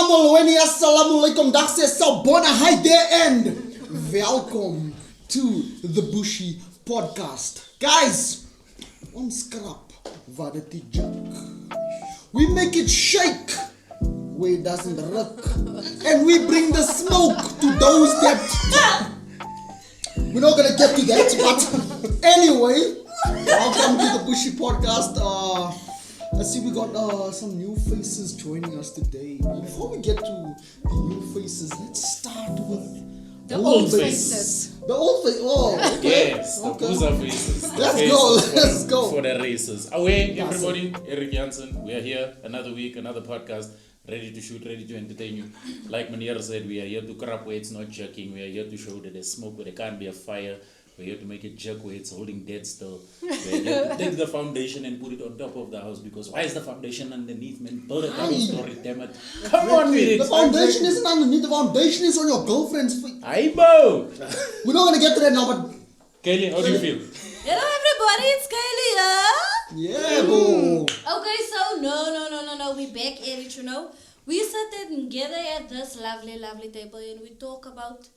Assalamualaikum, dag zes Sabona, hi there and welcome to the Bushi Podcast. Guys, ons krap wat dit junk. We make it shake where it doesn't rock. And we bring the smoke to those that... We're not gonna get to that, but anyway, welcome to the Bushi Podcast. I see we got some new faces joining us today. Before we get to the new faces, let's start with the old faces. The old faces. Oh, okay. Yes, the boozer faces. Let's go. For the races. Away, everybody. Eric Jansen. We are here. Another week, another podcast. Ready to shoot, ready to entertain you. Like Manier said, we are here to crap where it's not jerking. We are here to show that there's smoke where there can't be a fire. We're here to make it jerk where it's holding dead still. We're here to take the foundation and put it on top of the house, because why is the foundation underneath, man? Build a double story, damn it. Come on with it. The foundation isn't underneath, the foundation is on your girlfriend's feet. Aibo! We're not gonna get to that now, but... Kaylee, how do you feel? Hello everybody, it's Kylie, Yeah, boo. Okay, so no, we back at it, you know. We sat together at this lovely table and we talk about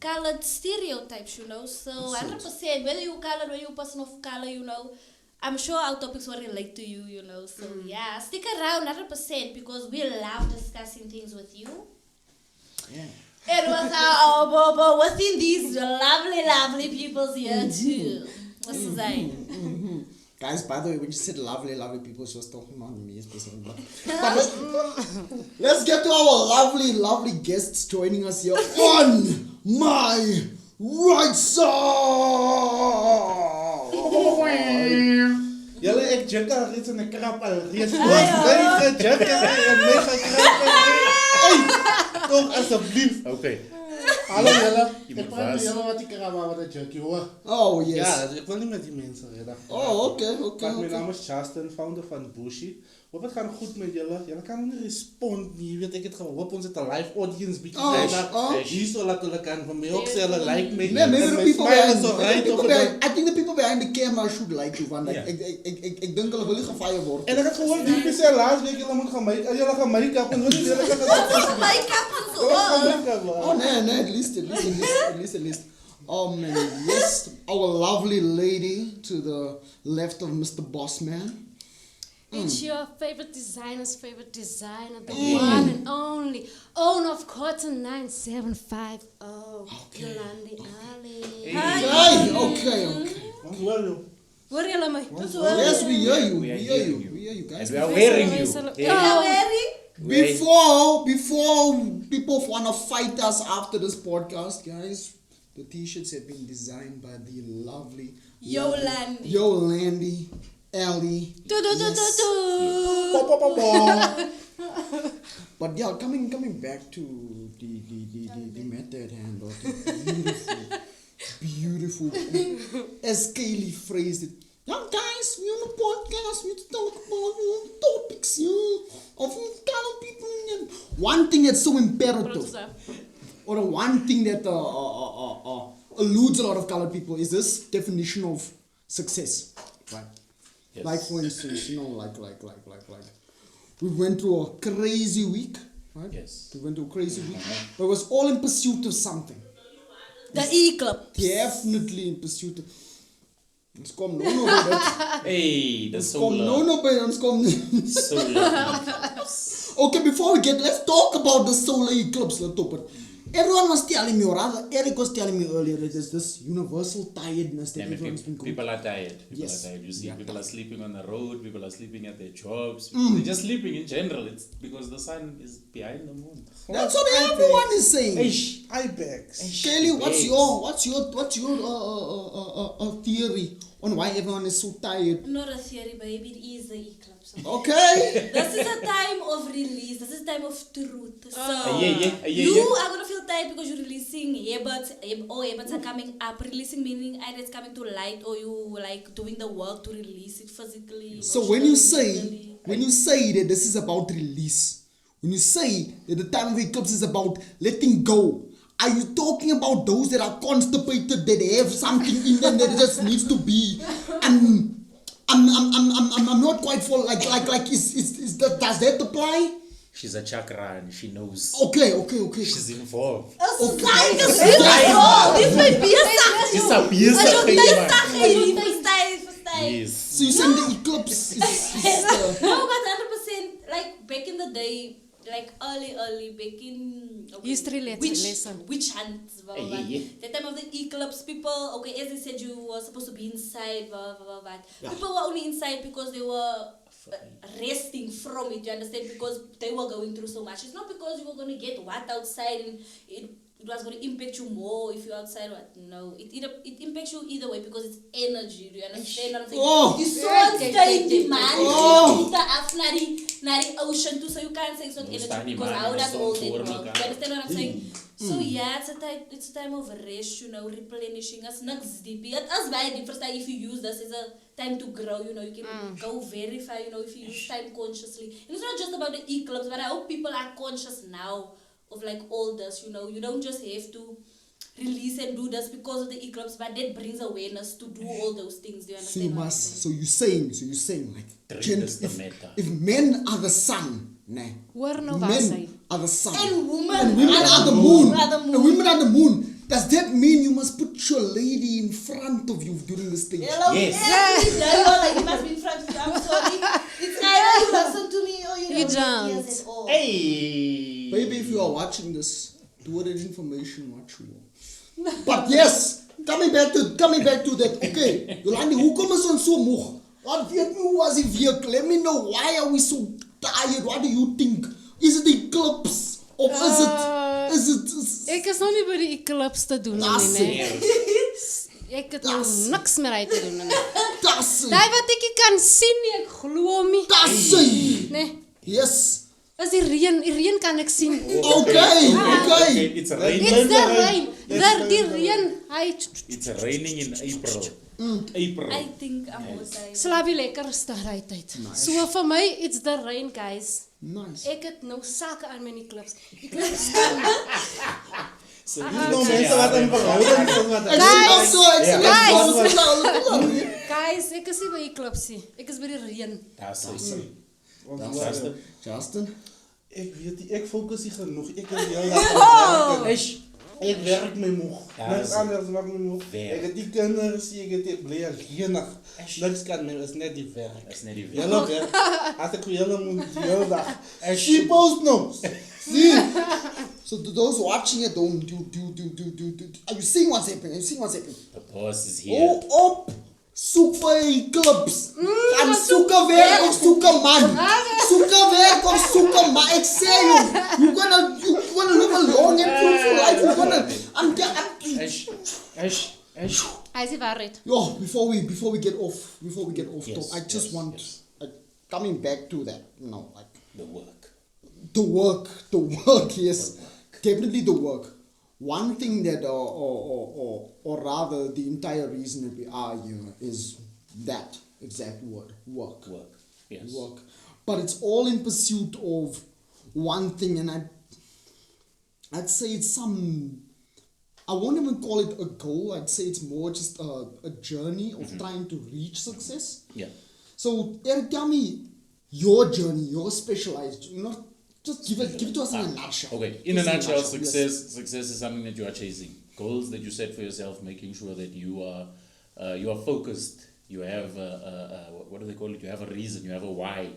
colored stereotypes, you know. So 100%, whether you colored, whether you person of color, you know, I'm sure our topics will relate to you, you know. So yeah, stick around 100% because we love discussing things with you. Yeah. It was within these lovely peoples here too. What's the saying? Guys, by the way, when you said lovely people, she was talking about me specifically. But let's get to our lovely guests joining us here on my right side. Julle ek jukka reeds in 'n krap al reeds was baie jukka en mega krap. Hey, kom asseblief. Okay. Hallo julle. Je Ek moet praat was. julle wat ek krap wat 'n jukkie hoor. Oh, yes. Ja, ek wil nie met die mense rede. Oh, okay. My naam is Justin, founder van Bushi. Hoop het gaan goed met julle. Julle kan nie respond nie. Jy weet ek het gehoop ons het 'n live audience bietjie hier so laat hulle kan van my ook sê hulle like me. Yeah, maybe the people behind, I think the people behind the camera should like you, want ek dink hulle wil nie gefire word. En ek het gehoor die sê laas week julle moet gaan make, julle gaan make-up en wat julle kan Oh, no, at least. Yes, our lovely lady to the left of Mr. Bossman. It's your favorite designer, the one and only owner of Cotton 9750, Yolandi Ali. Hey, okay. Hoor julle my? Yes, we hear you. We hear you, guys. And we are wearing you. Before people want to fight us after this podcast, guys, the t-shirts have been designed by the lovely Yolandi Ali. But yeah, coming back to the matter at hand, the beautiful, as Kaylee phrased it. Yeah, guys, we on the podcast, we talk about topics, of colored people. One thing that's so imperative, or one thing that eludes a lot of colored people is this definition of success, right? Yes. Like for instance, like we went through a crazy week, right? Yes. We went through a crazy week, but it was all in pursuit of something. The eclipse. Definitely in pursuit of. Ons kom nou by dit. Hey, the Ons solar. kom nou by ons kom. Solar. Okay, before we let's talk about the solar eclipse. Everyone was telling me, or rather, Eric was telling me earlier, that there's this universal tiredness that everyone's been going. People are tired. Yes. Are tired. You see, Yeah. people are sleeping on the road. People are sleeping at their jobs. They're just sleeping in general. It's because the sun is behind the moon. That's what everyone is saying. Ibex. Kelly, what's your theory on why everyone is so tired? Not a theory, baby. It is the eclipse. Okay. This is a time of release. This is a time of truth. So Yeah. you are gonna feel tired because you're releasing earbuds are coming up. Releasing meaning either it's coming to light or you like doing the work to release it physically. So when you mentally. say that this is about release, when you say that the time of eclipse is about letting go, are you talking about those that are constipated, that have something in them that just needs to be? I'm not quite full. Like is that, does that apply? She's a chakra and she knows. Okay. She's involved. This might be a sign. It's a beautiful Yes. So you saying the eclipse is No, but 100%, like back in the day, like early, back in History lesson. witch hunts, blah, blah, blah. The time of the eclipse, people, okay, as I said, you were supposed to be inside, blah, blah, blah, blah. Yeah. People were only inside because they were resting from it, you understand, because they were going through so much. It's not because you were going to get what outside and it was going to impact you more if you're outside. What? No, it impacts you either way because it's energy. Do you understand what I'm saying? Oh. You saw stay in demand. Oh. Nari ocean too, so you can't say it's not energy because how that all that work. You understand what I'm saying? So yeah, it's a time of rest, you know, replenishing us next deep. As by the first time, if you use this as a time to grow, you know, you can go very far, you know, if you use time consciously. And it's not just about the eclipse, but I hope people are conscious now of like all this, you know. You don't just have to release and do this because of the eclipse, but that brings awareness to do all those things. Do you So understand? you must. So you're saying like, Treat the matter. if men are the sun, ne? Hoor nou Men waar sy. are the sun. And women are the moon. Are the moon. And women are the moon. Does that mean you must put your lady in front of you during the stage? Hello, Yes. like you must be in front of you. I'm sorry. It's either you listen to me or you You don't. don't. Yes, at all. Hey. Baby, if you are watching this, do that information what you want. But yes, coming back to that. Okay, Yolandi, hoekom is ons so moeg? Laat weet me hoe was die week. Let me know why are we so tired? What do you think? Is it the eclipse? Of is it Ek is nog nie by die eclipse te doen nie, nee. Ek het nou niks meer uit te doen nie. Tassie? Daai wat ek nie kan sien nie, ek glo hom nie. Tassie? Nee. Yes. Is die reën kan ek sien. Okay. It's raining. It's the rain. Die reën, hy It's raining in April. April. I think I'm outside. slaap jy lekker rustig uit tyd. So vir my, it's the rain, guys. Nice. Ek het nou sake aan my eclipse. Eclipse kan. So No mensen wat een verhouding is wat Guys, ek is nie by eclipse nie. Ek is by die reën. That's it. Justin? Ik weet niet, ik focus niet genoeg. Ik heb heel erg ik werk me moeg. Niks anders maakt me moeg. Ik heb die kinderen, ik heb die blijven gienig. Niks kan meer, is net die werk. That's not even. Hele werk. Als ik hele moet, die hele dag. She post nog. See? So to those watching at home, are you seeing what's happening? The boss is here. Op! Soek vir 'n eclipse. Gaan soek 'n werk of soek 'n man. Soek 'n werk of soek 'n man. Ek sê jou, you're gonna live a long and fruitful life. You're gonna Hy sê waarheid. Yo, before we get off Yes, talk, I just yes, want coming back to that, you know, like The work. the work, yes, definitely the work. One thing that, or rather, the entire reason that we are here is that exact word, work. Yes. Work. But it's all in pursuit of one thing, and I'd say it's I won't even call it a goal. I'd say it's more just a journey of trying to reach success. Yeah. So, Eric, tell me your journey, your specialized, just give it to us in a nutshell. Okay. In a Just nutshell, yes. success is something that you are chasing. Goals that you set for yourself, making sure that you are focused. You have what do they call it? You have a reason. You have a why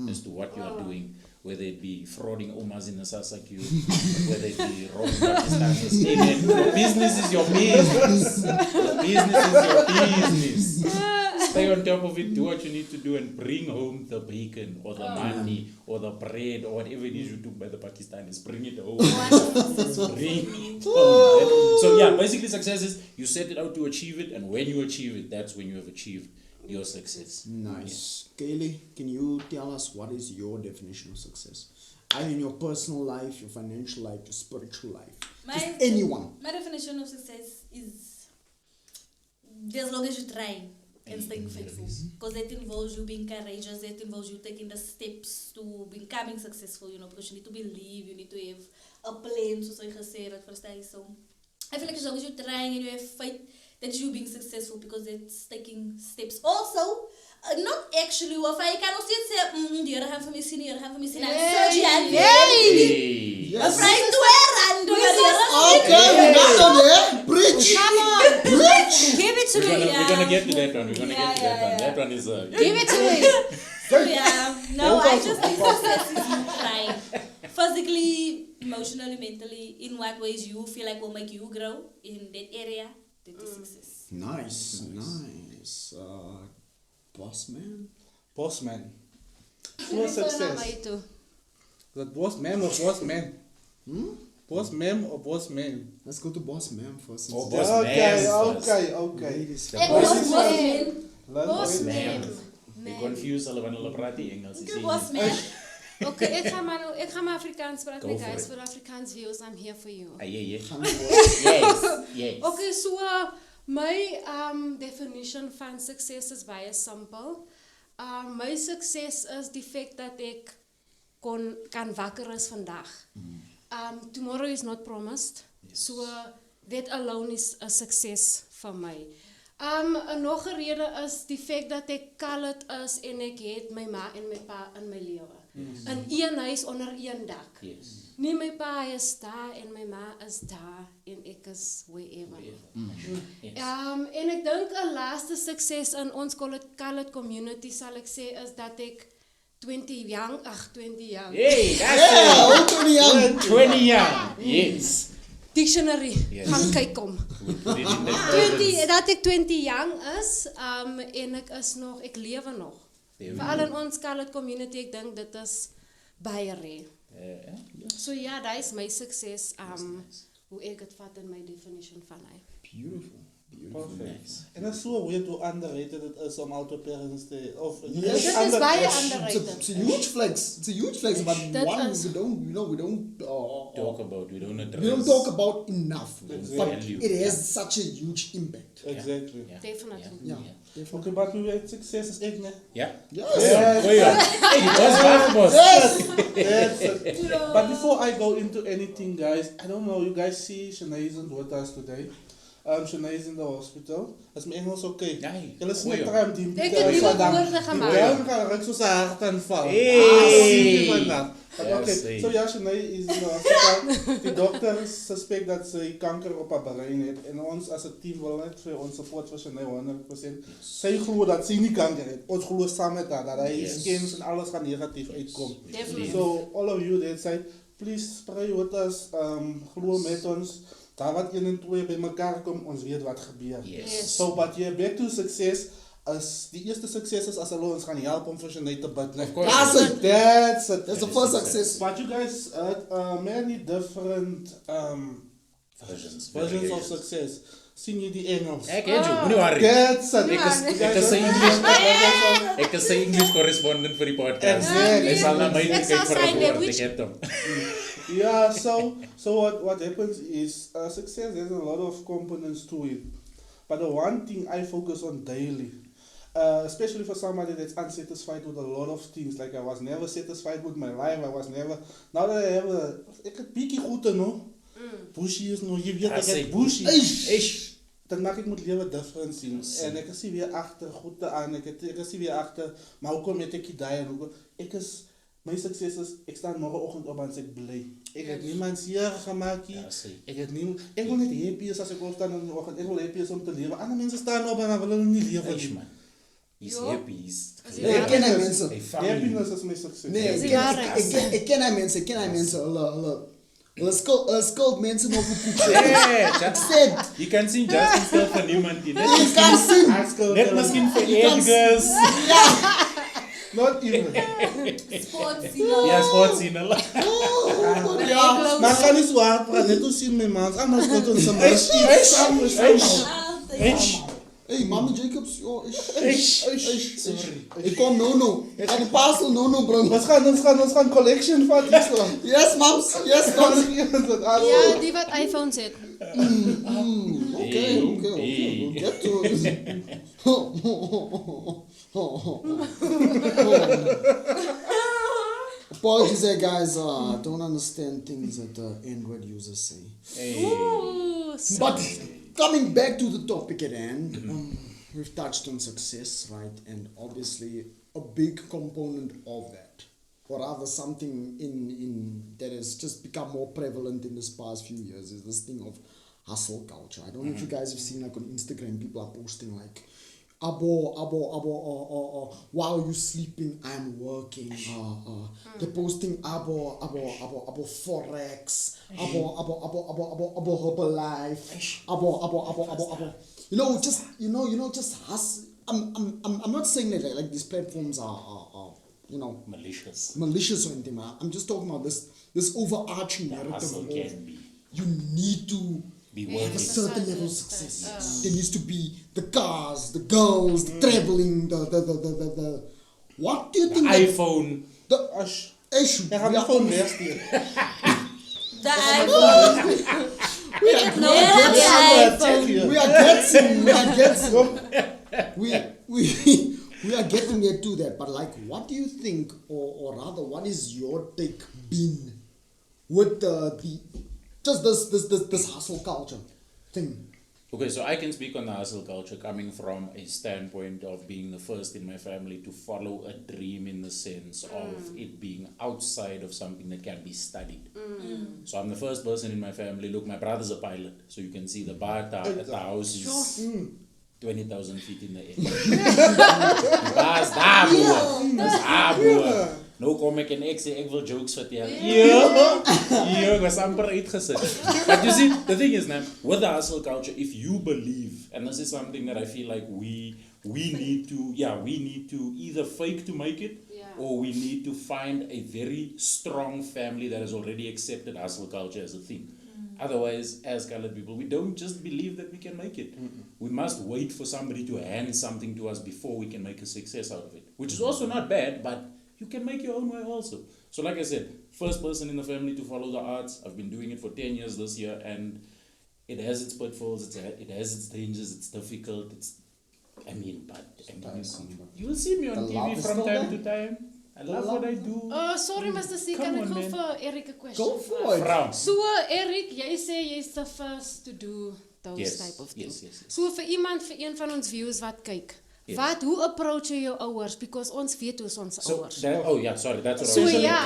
as to what you are doing. Whether it be frauding omas in the Sasakyu, whether it be robbing Pakistanis. Your business is your business. Your business is your business. Stay on top of it, do what you need to do, and bring home the bacon or the money or the bread or whatever it is you took by the Pakistanis. Bring it home. Bring it home. So yeah, basically success is you set it out to achieve it, and when you achieve it, that's when you have achieved your success. Nice. Kaylee, can you tell us what is your definition of success? Either in your personal life, your financial life, your spiritual life. Just anyone. My definition of success is as long as you try and staying faithful. Because that involves you being courageous, that involves you taking the steps to becoming successful, because you need to believe, you need to have a plan, so you say that first time. So I feel like as long as you're trying and you have faith, that you being successful because it's taking steps. Also, Not actually, of I can also say, you're having for me, senior, have for me, senior. Hey, So, yeah, Hey. a friend to wear and do Okay, we got on there. Preach. Come on. Preach. Give it to We're me. gonna get to that one. We're gonna Yeah, get to that yeah, one. yeah. That one is Give it to me. So, yeah. No, I just think success is you trying. Physically, emotionally, mentally, in what ways you feel like will make you grow in that area, that is success. Nice. Boss man. Boss man. Give Voor it to success. mij toe. Dat boss man of boss man? Boss man or boss man? Let's go to boss man first. Oh, boss Okay. man. Ladies Ik first. was man. Boss Man. man. They confuse hulle wanneer hulle praat die Engels. Ik was man. Oké, ik ga maar Afrikaans praten, Go for guys. it. Voor Afrikaans views, I'm here for you. Yeah. Yes. Okay, so my definition van success is baie simpel. My success is die feit dat ek kan wakker is vandag. Tomorrow is not promised. So that alone is a success vir my. Nog 'n rede is die feit dat ek kallet is en ek het my ma en my pa in my lewe. In een huis onder een dak. Yes. Nie my pa is daar en my ma is daar en ek is wherever. Yes. En ek dink 'n laaste sukses in ons colored community sal ek sê is dat ek 20 young. Hey, that's Yeah, it. how Tony Young. 20 young. Yes. Dictionary Yes. gaan kyk kom. We put it in the 20 dat ek 20 young is, en ek lewe nog. Veral in ons colored community, ek dink dit is baie rare. So ja, dat is my sukses, hoe ek dit vat in my definition van hy. Beautiful. Perfect. En dat is zo weird hoe underrated het is om auto parents te... Of, Yes. Dit is baie underrated. It's a huge flex. It's a huge flex, but That one is- we don't talk about. We don't address. we don't talk about enough. Exactly. But it has such a huge impact. Exactly. Yeah. Definitely. Yeah. Okay, but we weet succes is ik, ne? Yeah. Yes. Goeie. Hey, die boss wacht, boss. That's it. But before I go into anything, guys, I don't know, you guys see Shanae isn't with us today. Shanae is in the hospital. Is mijn Engels oké? Nee, Jullie zien goeie. het ruim, die Ik heb nieuwe woorden gemaakt. Ja, ga ik zo zijn hart aanvallen. Hey. Ja, Oké, zie. so ja, Shanae is in the hospital. Die dokter suspect dat ze kanker op haar brein heeft. En ons als het team wil net voor ons support voor Shanae 100%. Zij gelooft dat ze niet kanker heeft. Ons gelooft samen met haar. Dat hij scans en alles gaat negatief uitkomen. Definitely. So all of you that say, please pray with us, glo met ons. Daar wat 1 en 2 bij elkaar komt, ons weet wat gebeurt. Yes. So, but yeah, back to success. As die eerste succes is as hulle ons gaan help om vir Shanae te bid. Of course. That's it. That's it. That's the first success. But you guys had many different versions of success. Sien jy die Engels? Ek ken jou, moenie worry. That's it. Ek is sy English correspondent vir die podcast. Exactly. Hy sal na my toe Ek kyk sal vir sign 'n woord, language. ek het hom. Yeah, so what happens is success has a lot of components to it. But the one thing I focus on daily, especially for somebody that's unsatisfied with a lot of things, like I was never satisfied with my life, I was never, now that I have ek het bietjie goed te know, Bushi is nog, jy weet ek het Bushi, dan maak ek moet lewe different sien, en ek is nie weer achter goed te aan, ek is nie weer achter, maar hoekom het ek die daai, en hoekom, ek is, my sukses is, ek staan morgenoggend op en ek bly. Ek het niemand seer gemaak hier. Ek wil net happy is as ek opstaan in die oggend. Ek wil happy is om te lewe. Ander mense staan op en dan wil hulle nie lewe nie. Man. He's happy. Nee, ek ken hy mense. Happiness is my sukses. Nee, ek ken hy mense. Hulle skuld mense nog op poep. Yeah, you can see Justin still vir niemand nie. You can sing. Net miskien vir Edgars. Not even. Sports, Ja, sports sien hulle. Ja. Maar kan nie so hard praat. Net hoe sien my mans. Allemaal skuld ons soms. Hey, Mama Jacobs. Sorry. Ik kom no. Ik ga die parcel no brengen. Ons gaan collection van Islam. Yes, mams. Yes, mams. Ja, die wat iPhones het. Okay. We'll get to it. Apologies there, guys. Don't understand things that Android users say. Ooh, But coming back to the topic at hand, we've touched on success, right? And obviously a big component of that, or rather something in that has just become more prevalent in this past few years, is this thing of hustle culture. I don't know if you guys have seen, like, on Instagram, people are posting like, while you sleeping, I'm working. They're posting abo forex, abo Herbalife, abo. Just hustle. I'm not saying that like these platforms are malicious or anything, man. I'm just talking about this overarching narrative hustle of can be you need to be have a working. certain level of success. There needs to be the cars, the girls, the traveling, the what do you think? iPhone. The issue. Ek gaan die phone wegstuur. The iPhone. We are No, the iPhone. we are getting there to that. But like, what do you think, or rather, what is your take been with this hustle culture thing? Okay, so I can speak on the hustle culture coming from a standpoint of being the first in my family to follow a dream, in the sense of it being outside of something that can be studied. So I'm the first person in my family. Look, my brother's a pilot, so you can see the bar at the house is 20,000 feet in the air. Bars daar, boer. Dis daar, boer. Nou kom ek en ek sê ek wil jokes vertel. Ek was amper uitgesit. But you see, the thing is now, with the hustle culture, if you believe, and this is something that I feel like we need to either fake to make it, or we need to find a very strong family that has already accepted hustle culture as a thing. Otherwise, as colored people, we don't just believe that we can make it. We must wait for somebody to hand something to us before we can make a success out of it, which is also not bad, but you can make your own way also. So like I said, first person in the family to follow the arts. I've been doing it for 10 years this year, and it has its pitfalls, it has its dangers, it's difficult, you'll see me on TV from time to time. I love what I do. Sorry, Mr. C, Come can I on, go man. for Eric a question? Go for it. Vrouw. So, Eric, jy sê jy's the first to do those Yes, type of things. yes. So, vir een van ons viewers wat kyk, Yes. hoe approach jy jou ouers? Because ons weet hoe's ons So ouers. sorry, that's what So I was ja,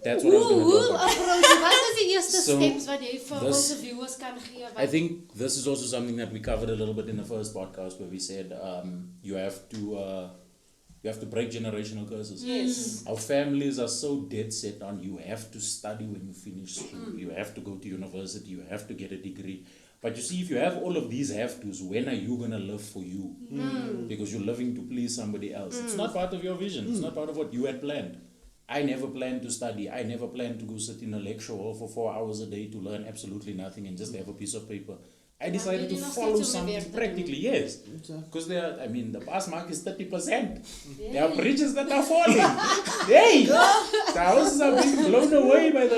that's what I was hoe going to talk about. approach jy? Wat is die eerste So, steps wat jy vir this- ons viewers kan gee? I think this is also something that we covered a little bit in the first podcast, where we said you have to break generational curses. Yes. Our families are so dead set on you have to study when you finish school, you have to go to university, you have to get a degree. But you see, if you have all of these have tos, when are you going to live for you? Because you're living to please somebody else. It's not part of your vision. It's not part of what you had planned. I never planned to study. I never planned to go sit in a lecture hall for 4 hours a day to learn absolutely nothing and just have a piece of paper. I decided to really follow not something steeds om practically, yes. Because the pass mark is 30%. There are bridges that are falling. Hey! The houses are being blown away by the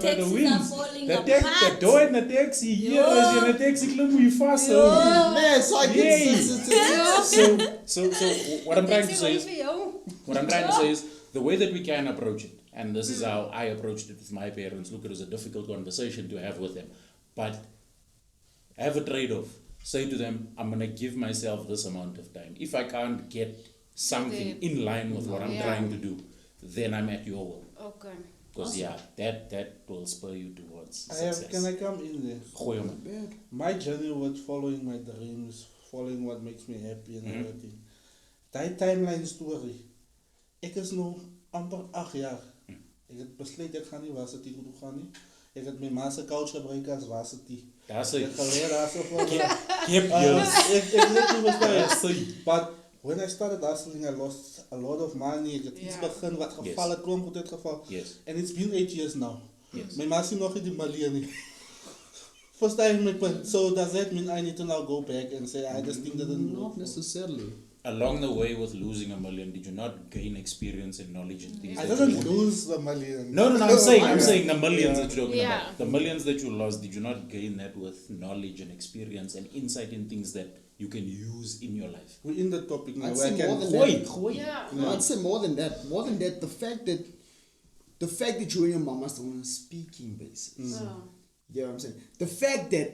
taxis are winds. falling The apart. door in the taxi, here as in the taxi, klim we fast. Man, so I Yay. get So what I'm trying to Ek sê say wel is, vir jou. what I'm trying to say is, the way that we can approach it, and this is how I approached it with my parents. Look, it was a difficult conversation to have with them, but have a trade-off. Say to them, I'm going to give myself this amount of time. If I can't get something in line with what I'm trying to do, then I'm at your will. Okay. Because that will spur you towards success. Can I come in there? Gooi hom in. My journey with following my dreams, following what makes me happy and everything. Die timeline story. Ek is nou amper 8 jaar. Ek het besluit ek gaan nie varsity toe gaan nie. Ek het my ma se couch gebruik as varsity. That's Ek it. geleer daarso Keep yours. ek let nie That's verstaan. it. But when I started hustling, I lost a lot of money. Ek het iets begin wat geval het, klomp goed het geval. Yes. And it's been 8 years now. Yes. My ma sien nog nie die miljoen nie. First time my point. So does that mean I need to now go back and say I just think that not necessarily. Along the way with losing $1 million, did you not gain experience and knowledge and things? I that didn't you would- lose the million. No, I'm saying the millions that you're talking Yeah. about. The millions that you lost, did you not gain that with knowledge and experience and insight in things that you can use in your life? We're in the topic now. I'd Where I say more can than Gooi. Yeah. No, I'd say more than that. More than that, the fact that you and your mom are still on a speaking basis. So, You know what I'm saying? The fact that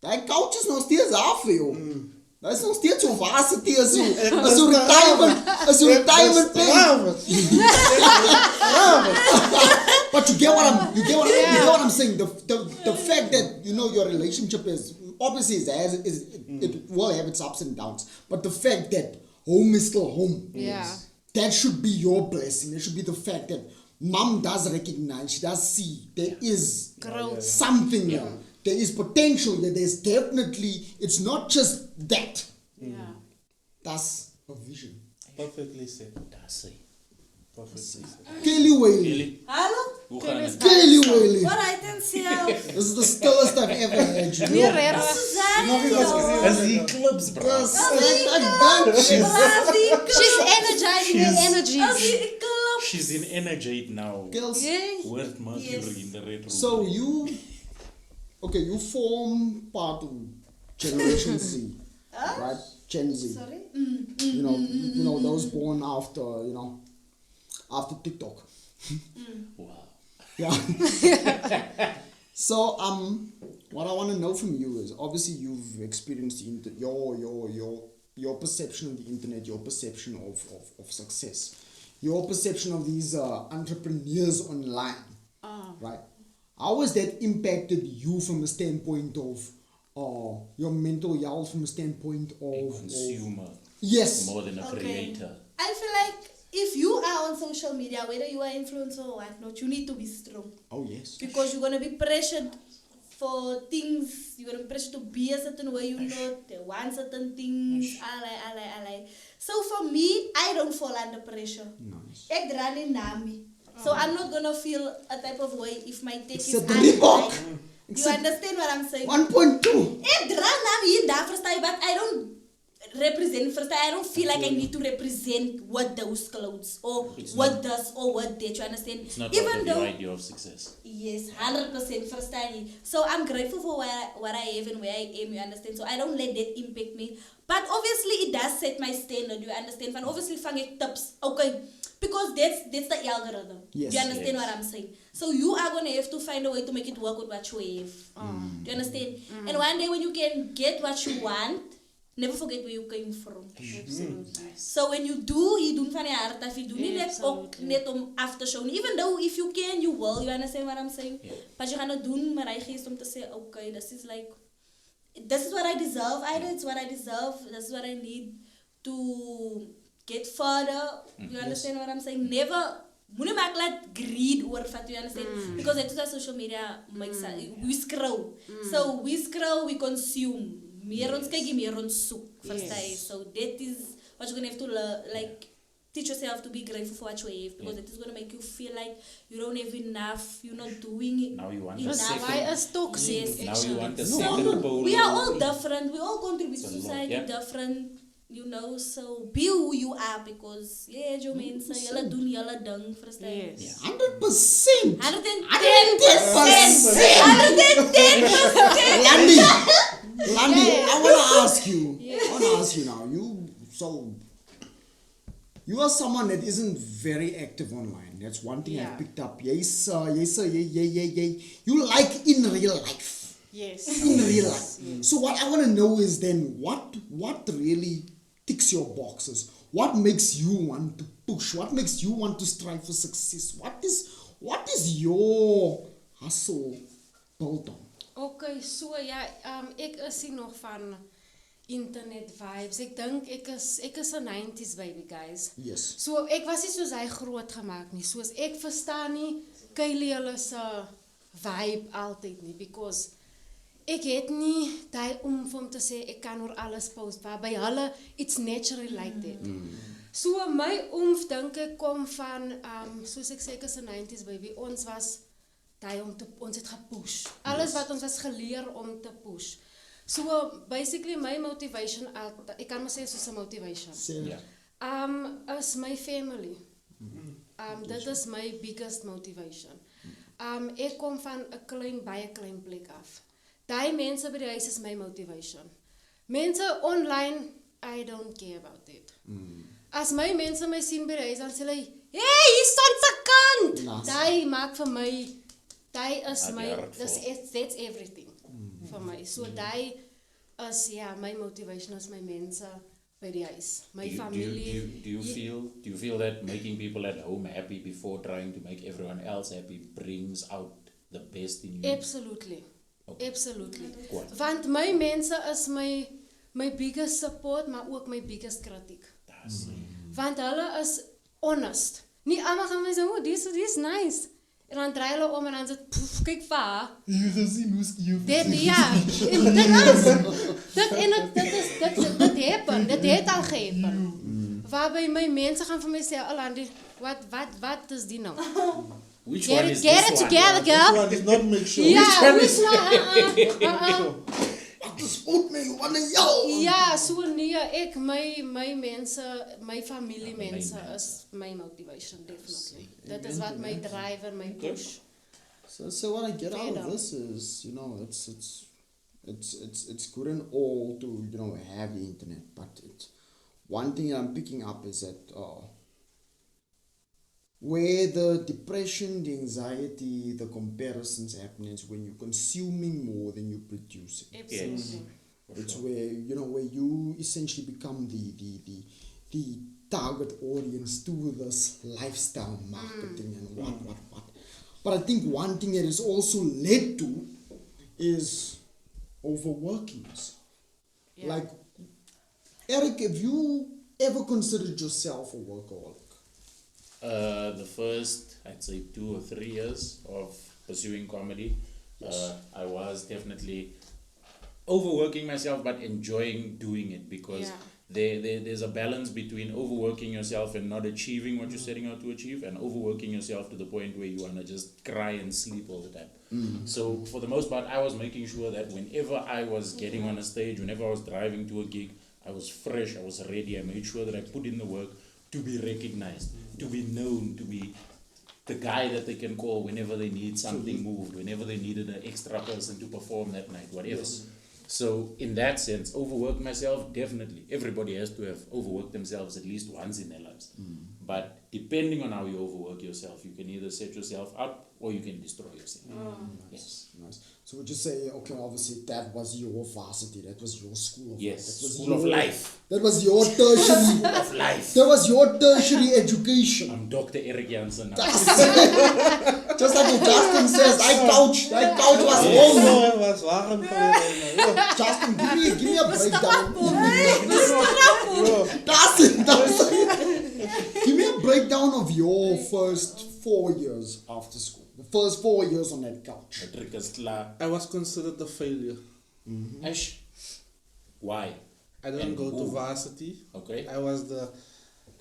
Die couch is nog steeds af, joh. Dat is nog steeds zo'n varsity als zo'n retirement plan. But you get what I'm saying. The fact that your relationship is obviously it will have its ups and downs. But the fact that home is still home. Yeah. That should be your blessing. That should be the fact that mom does recognize, she does see there is something there. There is potential there. There's definitely, it's not just that. Yeah. That's a vision. Perfectly said. That's it. Perfectly said. Kelly Whaley. Hallo? Hoe gaan het? Kelly Whaley. Alright, and self. This is the stillest I've ever heard you. Meer rare. Dat is die eclipse, bro. Yes, I She's energizing her energies. She's in energy now. Girls, Word Mercury in the retro. so you form part of Generation Z, right? Gen Z. Sorry? You know those born after TikTok. Wow. Yeah. So what I want to know from you is, obviously you've experienced your perception of the internet, your perception of success, your perception of these entrepreneurs online, right? How has that impacted you from a standpoint of your mental health, from a standpoint A of consumer. Yes. More than a creator. I feel like if you are on social media, whether you are influencer or whatnot, you need to be strong. Oh yes. Because you're gonna be pressured for things, you're gonna be pressured to be a certain way, they want certain things, alai. So for me, I don't fall under pressure. Nice. Ek dra nie na me. So I'm not gonna feel a type of way if my take It's is a Reebok. You understand what I'm saying? 1.2. Ek dra na me in that first time, but I don't represent first time. I don't feel like I need to represent what those clothes or what does or what that, you understand? It's not Even part of though your idea of success. yes, 100% first time. So I'm grateful for what I have and where I am, you understand? So I don't let that impact me. But obviously it does set my standard, you understand? And obviously vang ek tips, okay, because that's the algorithm. Yes. Do you understand what I'm saying? So you are gonna have to find a way to make it work with what you have. Do you understand? And one day when you can get what you want, never forget where you came from. So when you doen van je hart af, je doet niet net ook net om af te showen. Even though if you can, you will. You understand what I'm saying? But je gaat het doen met je geest om te zeggen, okay, this is what I deserve. Either it's what I deserve, this is what I need to get further. You understand what I'm saying? Never. Moet maak laat greed oor vat, you understand? Because that's what social media makes us. We scroll. So we scroll, we consume. Meer ons kyk, meer ons soek. Verstaan? So that is what you're gonna have to learn, teach yourself to be grateful for what you have, because it is gonna make you feel like you don't have enough, you're not doing it. Now you want enough. a second. Why is toxic? Yes. Now you want a So second pole. we are all different. We all contribute to It's a lot, society yeah. different. So be who you are, because you mean so you'll do your ding first time. Yes. 100%. 110%. 110%. Landy, I want to ask you now. You are someone that isn't very active online. That's one thing I've picked up. Yes, sir. You like in real life. Yes. In real life. So what I want to know is then what really ticks your boxes? What makes you want to push? What makes you want to strive for success? What is your hustle built on? Okay, so ek is hier nog van internet vibes. Ek dink ek is 'n 90s baby, guys. Yes. So ek was nie soos hy groot gemaak nie. Soos ek verstaan nie Kylie hulle se vibe altyd nie, because ek het nie daai om te sê ek kan oor alles post, maar by hulle it's naturally like that. So my dink ek kom van soos ek sê ek is 'n 90s baby. Ons was ons het gepush. Alles wat ons was geleer om te push. So basically my motivation, ek kan maar sê soos 'n motivation. Is my family. Dit is my biggest motivation. Ek kom van 'n baie klein plek af. Daai mense by die huis is my motivation. Mense online, I don't care about it. As my mense my sien by die huis, dan sê hulle, "Hey, hier staan se kant." Daai maak vir my, daai is my, that's everything. vir my. So daai is my motivation is my mense by die huis, my familie. Do you feel that making people at home happy before trying to make everyone else happy brings out the best in you? Absolutely. Okay. Absolutely. Goed. Want my mense is my biggest support, maar ook my biggest kritiek. Want hulle is honest. Nie almal gaan my sê, "Oh, dis nice." En dan draai hulle om en dan sê, "Poef, kyk vir haar." Jy gesien hoe skief. Dit happen. Dit het al gehappen. Waarbij my mense gaan vir my sê, "Alandi, wat is die nou?" Which Get one it, is get this it one? together, girl. This one is not make sure. Ja, which Wat is fout met jou? Wat is jou? Ja, so nee, ek my mense, my familiemense is my motivation definitely. Dit is wat my drive en my push. So what I get out of this is, it's good and all to have the internet, but one thing I'm picking up is that where the depression, the anxiety, the comparisons happen is when you're consuming more than you're producing. Absolutely. It's where where you essentially become the target audience to this lifestyle marketing and what. But I think one thing that is also led to is overworkings. Yeah. Like, Eric, have you ever considered yourself a workaholic? The first, I'd say 2 or 3 years of pursuing comedy, I was definitely overworking myself but enjoying doing it because there's a balance between overworking yourself and not achieving what you're setting out to achieve and overworking yourself to the point where you want to just cry and sleep all the time. So for the most part, I was making sure that whenever I was getting on a stage, whenever I was driving to a gig, I was fresh, I was ready, I made sure that I put in the work to be recognized, to be known, to be the guy that they can call whenever they need something moved, whenever they needed an extra person to perform that night, whatever. Yes. So in that sense, overwork myself, definitely. Everybody has to have overworked themselves at least once in their lives. But depending on how you overwork yourself, you can either set yourself up or you can destroy yourself. Yes. Nice. So would you say, okay, obviously that was your varsity, that was your school of Yes, life. That was school of life. That was your tertiary School of life. That was your tertiary education. I'm Dr. Eric Jansen now. Just like Justin says, that couch was home. Het was warm geleden. Justin, give me a breakdown. Give me a breakdown of your first 4 years after school. The first 4 years on that couch. Patrick is klaar. I was considered a failure. Ash. Why? I didn't go to varsity. Okay.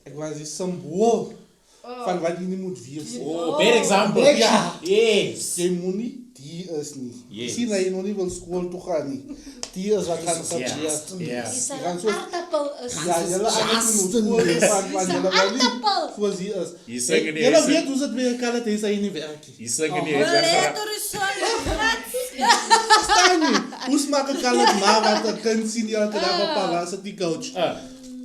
Ik was die symbool van wat je niet moet wezen. Oh, bad example. Ja. Yes. Je moet niet, die is niet. Je Yes. ziet dat je nog niet wil school toe gaan niet. Die is wat gaat gebeuren. Ja. Dis 'n gaan so- aardappel is. Ja, jullie aan moet Justin, school yes. toe gaan, want jullie wel niet aardappel. zoals die is. Je zegt het niet, Jullie je weet hoe ze het werken, het is dat je niet werkt. Je zegt het niet. Verstaan je? Hoe smaken kan het maar wat een kind zien die elke dag op pala zit die coach.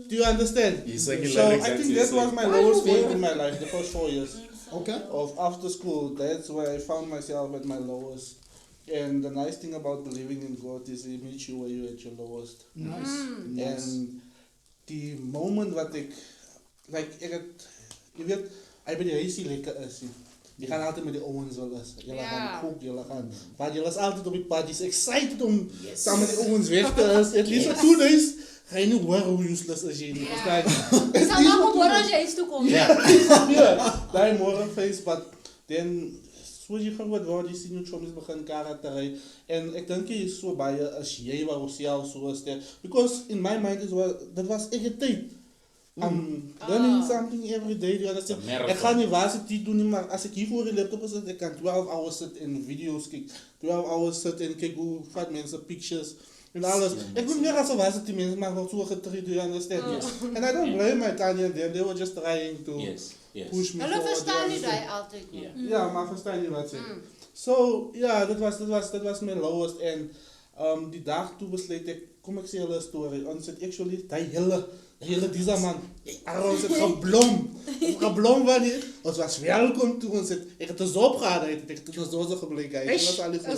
Do you understand? He's saying So lyrics I that think you that say. was my lowest point in my life, the first 4 years Okay. of after school. That's where I found myself at my lowest. And the nice thing about believing in God is He meets you where you're at your lowest. Nice. And the moment wat ik, je weet, ik ben die huisie lekker is. Je gaat altijd met de owens wel eens. Jullie gaan koken, jullie gaan. Maar jullie is altijd op die parties excited om samen met de owens weg te is. At least voor 2 days ga je niet horen hoe useless is je niet. Verstaan je? Dis al maar hoor as jy huis toe kom. Ja, daai morgenfeest, but then soos jy gaan word, jy sien jou chommies begin karate ry. En ek dink jy is so baie as jy wou self so ster. Because in my mind is dat was ek tyd. Learning something every day, you understand? Ek gaan nie varsity doen nie, maar as ek hier voor die laptop sit, ek kan 12 hours sit en video's kyk. 12 hours sit en kyk hoe vat mense pictures. En alles. Ek wil meer as 'n varsity mense maar wel so getreed, you understand? And I don't blame my Tanya, they were just trying to push me Hulle forward, verstaan nie you daai altyd nie. ja, maar verstaan je wat ik zeg? So, ja, dat was mijn lowest. En die dag toen besloot ik kom ek sê julle 'n storie. Ons het actually die hele diese man. Ons het geblom. Geblom wanneer ons was welkom toe ons het ek het 'n zop gehad, ek het toen zo gebleek. Dit was al die goed.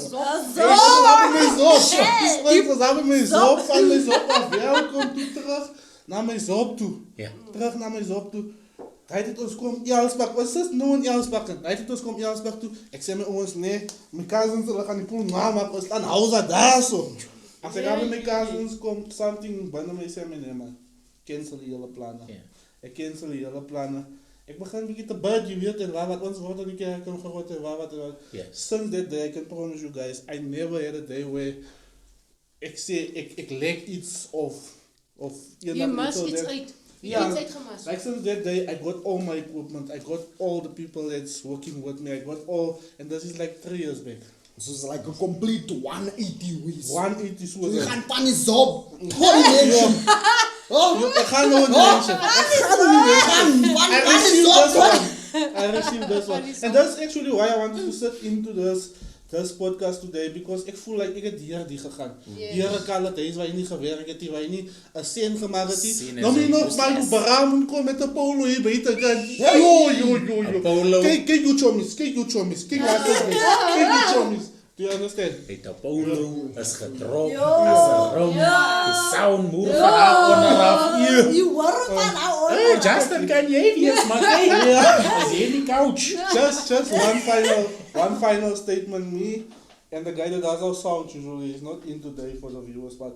Ons hebben my zop van my zop af welkom toe terug naar my zop toe. Ja. Terug naar my zop toe. Hij het ons kom Elsbak, was is nou in Elsbak? Hij het ons kom Elsbak toe. Ik zei met ons nee, mijn cousins zullen gaan die pool maken, we staan huizen daar zo. Als ik aan met mijn cousins kom, something binnen mij zei nee man, cancel die hele plannen. Ik cancel die hele plannen. Ik begin een beetje te bad, je weet en waar wat ons wordt in de kerk en gehoord en waar wat. Since that day, I can promise you guys, I never had a day where ik say ik leg iets of Je must iets uit. Yeah, like since that day, I got all my equipment. I got all the people that's working with me. I got all, and this is like 3 years back. So it's like a complete 180 ways. 180 So was je it. gaat van je zop. Holy nation. I can't know mention. I received this one. And that's actually why I wanted to sit into this podcast today, because ik voel like ik het hier die gegaan. Hier kan het is waar je niet gewerkt hebt, waar je niet een scène gemaakt hebt. Dan moet je nog maar op beramen komen met de polo hier buiten gaan. Yo. Kijk you chommies, kijk wat is dit. Kijk you chommies. Do you understand? Het de polo is gedrop, is rom, die sound moer van haar onderaf. Je hoort van haar Justin, kan jij weer maar kijk. Is hier die couch. Just one final statement. Me and the guy that does our sound usually is not in today for the viewers, but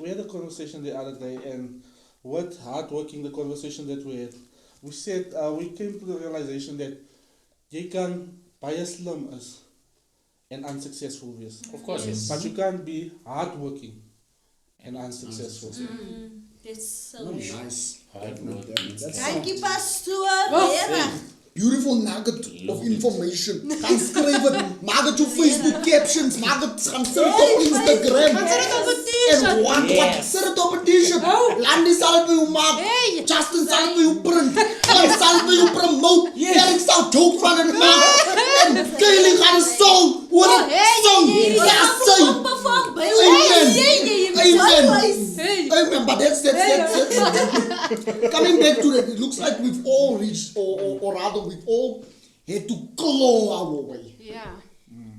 we had a conversation the other day, and what hardworking the conversation that we had. We said we came to the realization that you can baie slim is and unsuccessful wees. Of course, yes. But you can't be hardworking and unsuccessful. That's so Nice. That's Thank you, Pastor. Beautiful nugget of information. Gaan schrijf het, maak het op Facebook captions, maak het, gaan zet het op Instagram. Zet het op een t-shirt. En wat, zet het op een t-shirt. Landy zal het bij u maken, Justin zal het bij u print, Jan zal het bij u promote, Erik zal jokes van het maken. En Kaylee gaat een song, hoor het, song, ja, sing. Amen, but that's coming back to that, it looks like we've all reached, or rather we've all had to claw our way. Yeah.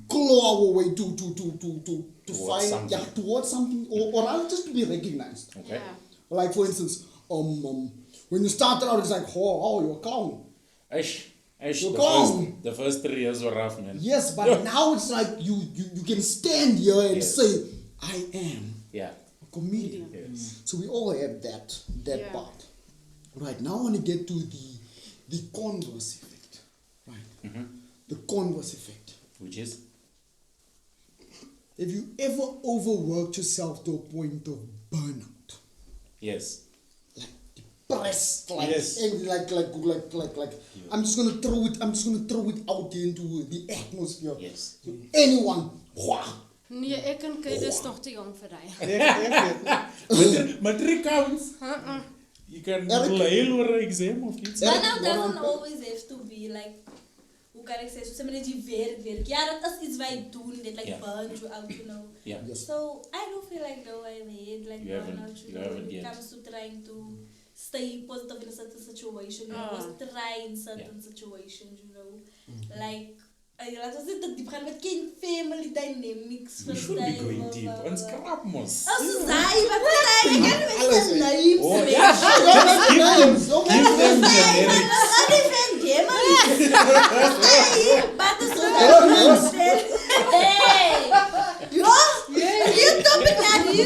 Claw our way to Towards find, something. yeah, towards something, or rather just to be recognized. Okay. Yeah. Like for instance, when you started out, it's like, oh, you're a clown. Eish, calm. the first 3 years were rough, man. Yes, but now it's like you can stand here and Yes. say, I am Yeah. a comedian. Yes. So we all have that Yeah. part. Right, now I want to get to the converse effect. Right. The converse effect. Which is? Have you ever overworked yourself to a point of burnout? Yes. Like depressed, like Yes. angry, like I'm just gonna throw it out there into the atmosphere. Yes. To anyone. Wah. Nee, ek en Kate is nog te jong vir die. Maar 3 counts. You can do a heel or exam of iets. Burnout doesn't always have to be like, hoe kan ik zeggen, zoals je werk. Ja, dat is iets wij doen, that like burns you out, you know. Yeah. Yes. So I don't feel like though I've had like You haven't- burnout, you haven't when it yet. comes to trying to stay positive in a certain situation, you know, was try in certain situations, you know. Like, laten we zitten diep gaan met geen family dynamics. We should be going deep. On scrap mos. Als ze zei, wat zei ik? Ik kan met zijn names. Oh, weet yeah. je. Give them generics. Dat is een gamer. Maar het is zo hey. Ja? Je topic naar nu?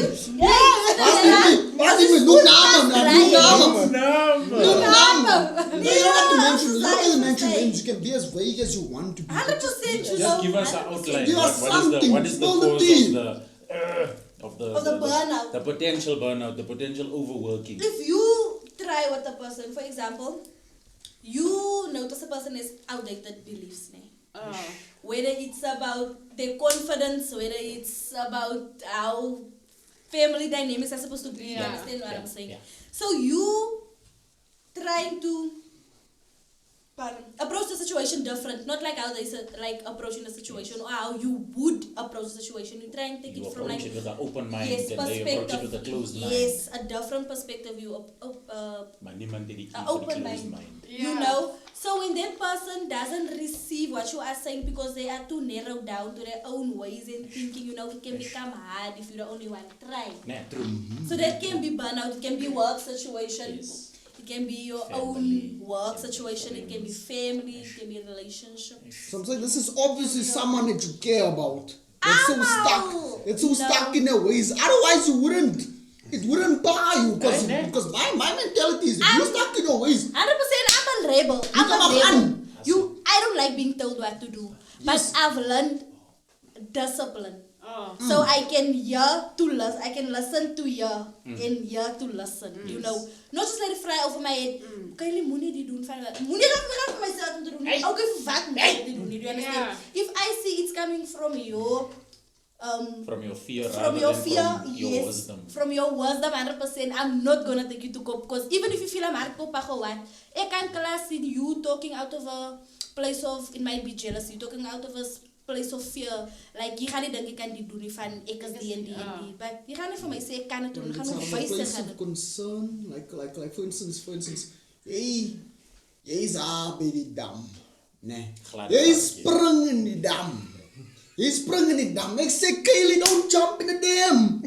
Wat is het? Noem namen, man. Noem namen. Namen. Noem namen. You don't have to mention. You don't have to mention names. You can be as vague as you want to be. 100%, you Just know. give us an outline. Give us What something. is the Spill the cause tea. of the Of the burnout. the potential burnout, the potential overworking? If you try with a person, for example, you notice a person has outdated beliefs, whether it's about their confidence, whether it's about how family dynamics are supposed to be. You understand what I'm saying? Yeah. So you trying to approach the situation different, not like how they said, like approaching the situation or how you would approach the situation. You try and take You it from approach like it with an open mind, yes, and they approach it with a closed mind. yes, a different perspective. You open mind. You know. So when that person doesn't receive what you are saying because they are too narrowed down to their own ways and thinking, you know, it can become hard if you're the only one trying. Nah, true. So that can be burnout. It can be work situation. Yes. It can be your Family. own work situation. It can be family. It can be a relationship. So I'm saying this is obviously someone that you care about. It's so stuck. It's so stuck in their ways. Otherwise, you wouldn't. It wouldn't buy you because my mentality is if you're stuck in your ways. 100%. I'm a rebel. I don't like being told what to do. But I've learned discipline. So I can hear to listen. I can listen to hear and hear to listen. You know, not just let it fly over my head. Kan jullie moenie die doen van moenie dat voor myself om te doen. Ook even wat mij te doen. Do you understand? If I see it's coming from your fear, from your yes, wisdom. From your wisdom, 100%. I'm not gonna take you to cope because even if you feel I'm hardkoppig or what, I can class in you talking out of a place of, it might be jealousy, talking out of a place of fear. Like, je gaat niet denken, ik kan die doen van ik is die en die en die. But je gaat niet van mij zeggen, ik kan het doen. Je gaat nog wijs place zeggen. of concern, like for instance, jy is by die dam. Nee. Jy spring in die dam. Jy spring in die dam. Ek sê, Kaylee, don't jump in the dam.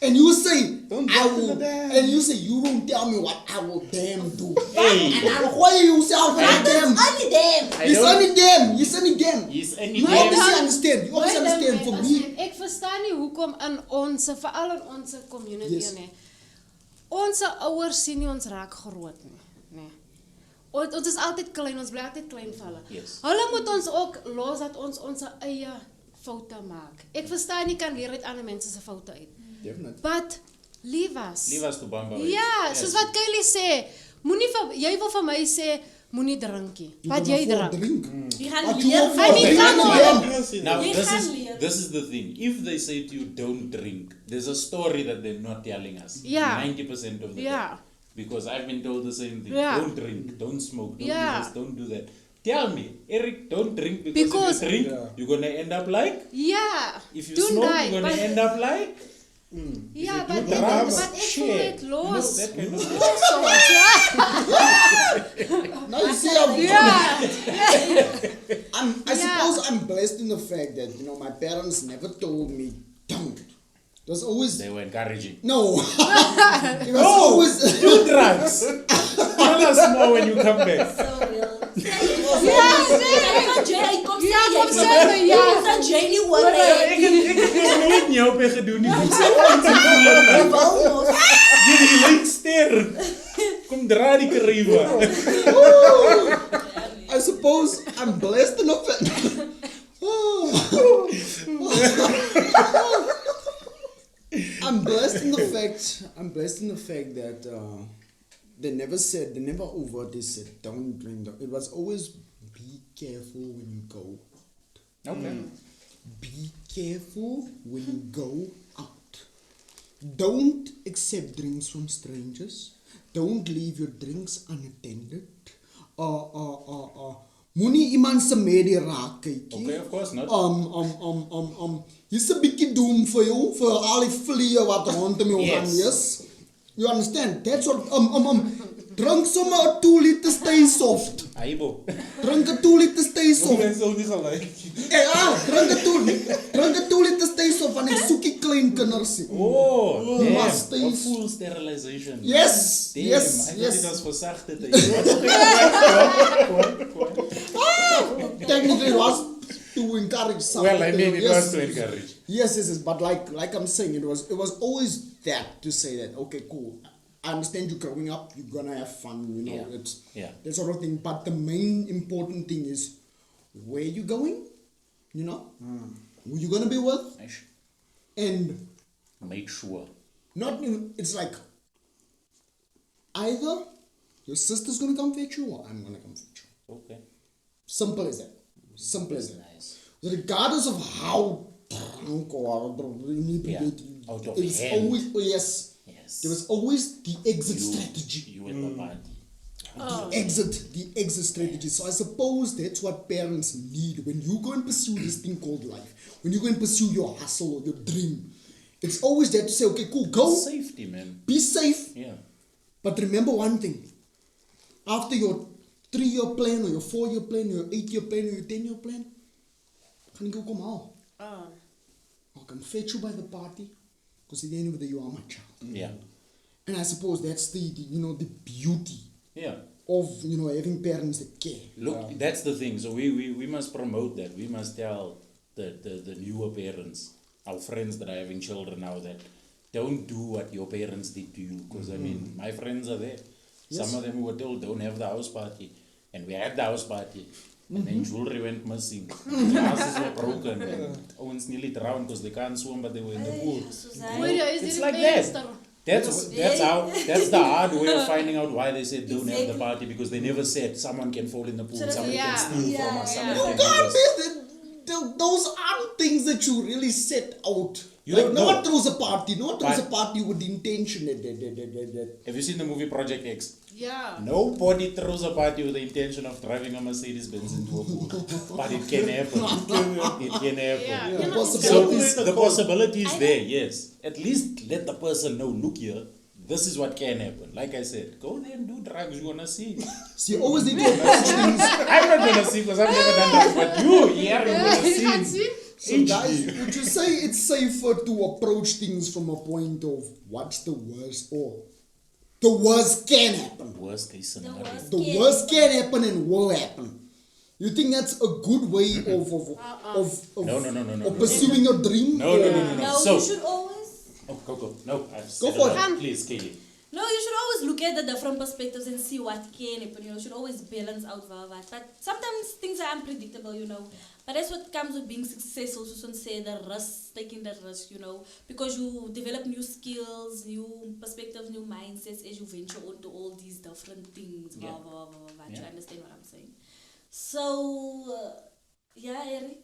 And you say, Don't I jump in will, the dam. and you say, you don't tell me what I will damn do. And I'll why you yourself in the dam. Only them. He's only them. He's only them. He's any You damn. obviously understand. You obviously understand for me. Ek verstaan nie hoekom in ons, veral in ons community Yes. nie. Ons ouers sien nie ons raak groot nie, nê. Ons is altyd klein, ons bly altyd klein vir hulle. Yes. Hulle moet ons ook los dat ons eie foute maak. Ek verstaan nie kan leer uit ander mense se foute uit. Definitely. But leave us. Leave us to Bamba. Ja, soos wat Kylie sê, jy wil vir my sê moenie drinkie. Wat jy drink. Je gaat What leren you van want I mean, for come on. drink? Now, You this can't leave. is the thing. If they say to you, don't drink, there's a story that they're not telling us. Yeah. 90% of the Yeah. time. Because I've been told the same thing. Yeah. Don't drink, don't smoke, don't Yeah. do this, don't do that. Tell me, Eric, don't drink because Because- if you drink, you're going to end up like? Ja, If you doen smoke, daai, you're going to but- end up like? Ja, Do but drugs, ek share. voel dit los. No, that kind of Los ons, ja. Now you see, I'm I Yeah. suppose I'm blessed in the fact that, you know, my parents never told me, don't. It was always, They were encouraging. no. It was Oh, always, do drugs. Tell us more when you come back. So real. Kom sê my ja. Dat jij niet wordt. Ik heb nooit niet op je gedaan. Ik moet zelf niet voelen. Jullie lijkt ster. Kom draai die kariba. I suppose I'm blessed in the fact. I'm blessed in the fact that they never overtly said, don't drink. It was always, be careful when you go. Okay. Be careful when you go out. Don't accept drinks from strangers. Don't leave your drinks unattended. Moenie iemand se medie raak kykie. Okay, of course not. Hier's 'n bietjie doem vir jou vir al die vliee wat rondom jou Yes. gaan wees. You understand? That's what drink sommer 'n 2 liter stay soft. Aibo. Drink 'n 2 liter stay soft. Mensen ook niet gelijk. Drink 'n 2 liter stay soft want ek soek die klein kinders nie. Oh, damn. must A stay- full sterilization. Yes, Damn, yes, I thought yes. it was for zachte te Technically, it was to encourage something. Well, I mean, it was to encourage. Yes, but like I'm saying, it was always that to say that, okay, cool. I understand you growing up, you're gonna have fun, you know, Yeah. it's Yeah. that sort of thing. But the main important thing is where you going, you know, who you gonna be with, Nice. and Make sure. it's like either your sister's gonna come fetch you or I'm gonna come fetch you. Okay. Simple as that. Simple as that. Nice. Regardless of how drunk or inebriated, Out of it's hand. always yes. Yes. There was always the exit strategy. You at the party. the exit strategy. So I suppose that's what parents need when you go and pursue this thing called life. When you go and pursue your hustle or your dream, it's always there to say, okay, cool, go. Safety, man. Be safe. Yeah. But remember one thing. After your 3-year plan or your 4-year plan or your 8-year plan or your 10-year plan, gaan ek jou kom haal. I can fetch you by the party because at the end of the day you are my child. Yeah. And I suppose that's the beauty Yeah. of having parents that care. Look, that's the thing. So we must promote that. We must tell the newer parents, our friends that are having children now, that don't do what your parents did to you. Because I mean, my friends are there. Yes. Some of them were told don't have the house party, and we had the house party. And then jewelry went missing. Glasses were broken. And owens nearly drowned because they can't swim, but they were in the pool. It's like that. That's the hard way of finding out why they said don't have the party, because they never said someone can fall in the pool, someone can steal from us, someone You can can't do this. those aren't things that you really set out. You Like don't no know. one throws a party. No one throws a But- party with the intention that. Have you seen the movie Project X? Yeah. Nobody throws a party with the intention of driving a Mercedes Benz into a pool. But it can happen. It can happen. Yeah. The So possibilities. the possibility is there, yes. At least let the person know, look here, this is what can happen. Like I said, go there and do drugs, you're gonna see. So you always need to approach things. I'm not gonna see because I've never done drugs, but you, yeah, you're gonna You can't see. see? So guys, would you say it's safer to approach things from a point of what's the worst or the worst can happen? Worst case scenario. The worst can happen and will happen. You think that's a good way of pursuing your dream? No. No, So, you should always. oh, go. No, I've Go said for it. it. Please, Kaylee. No, you should always look at the different perspectives and see what can happen. You should always balance out what. But sometimes things are unpredictable, But that's what comes with being successful. So say the risk, taking the risk, because you develop new skills, new perspectives, new mindsets as you venture onto all these different things. Yeah. You understand what I'm saying? So, yeah, Eric.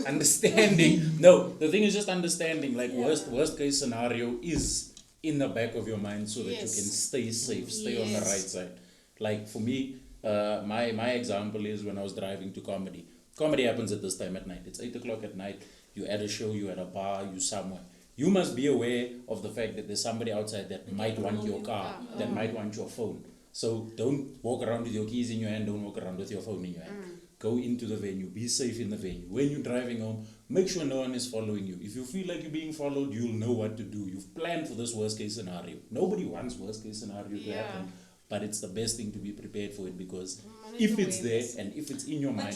Understanding. No, the thing is just understanding. Like worst case scenario is in the back of your mind so that you can stay safe, stay on the right side. Like for me, my example is when I was driving to comedy. Comedy happens at this time at night. It's 8 o'clock at night. You at a show, you at a bar, you somewhere. You must be aware of the fact that there's somebody outside that might want your car, that might want your phone. So don't walk around with your keys in your hand, don't walk around with your phone in your hand. Go into the venue, be safe in the venue. When you're driving home, make sure no one is following you. If you feel like you're being followed, you'll know what to do. You've planned for this worst case scenario. Nobody wants worst case scenario to happen, but it's the best thing to be prepared for it, because if it's there and if it's in your mind,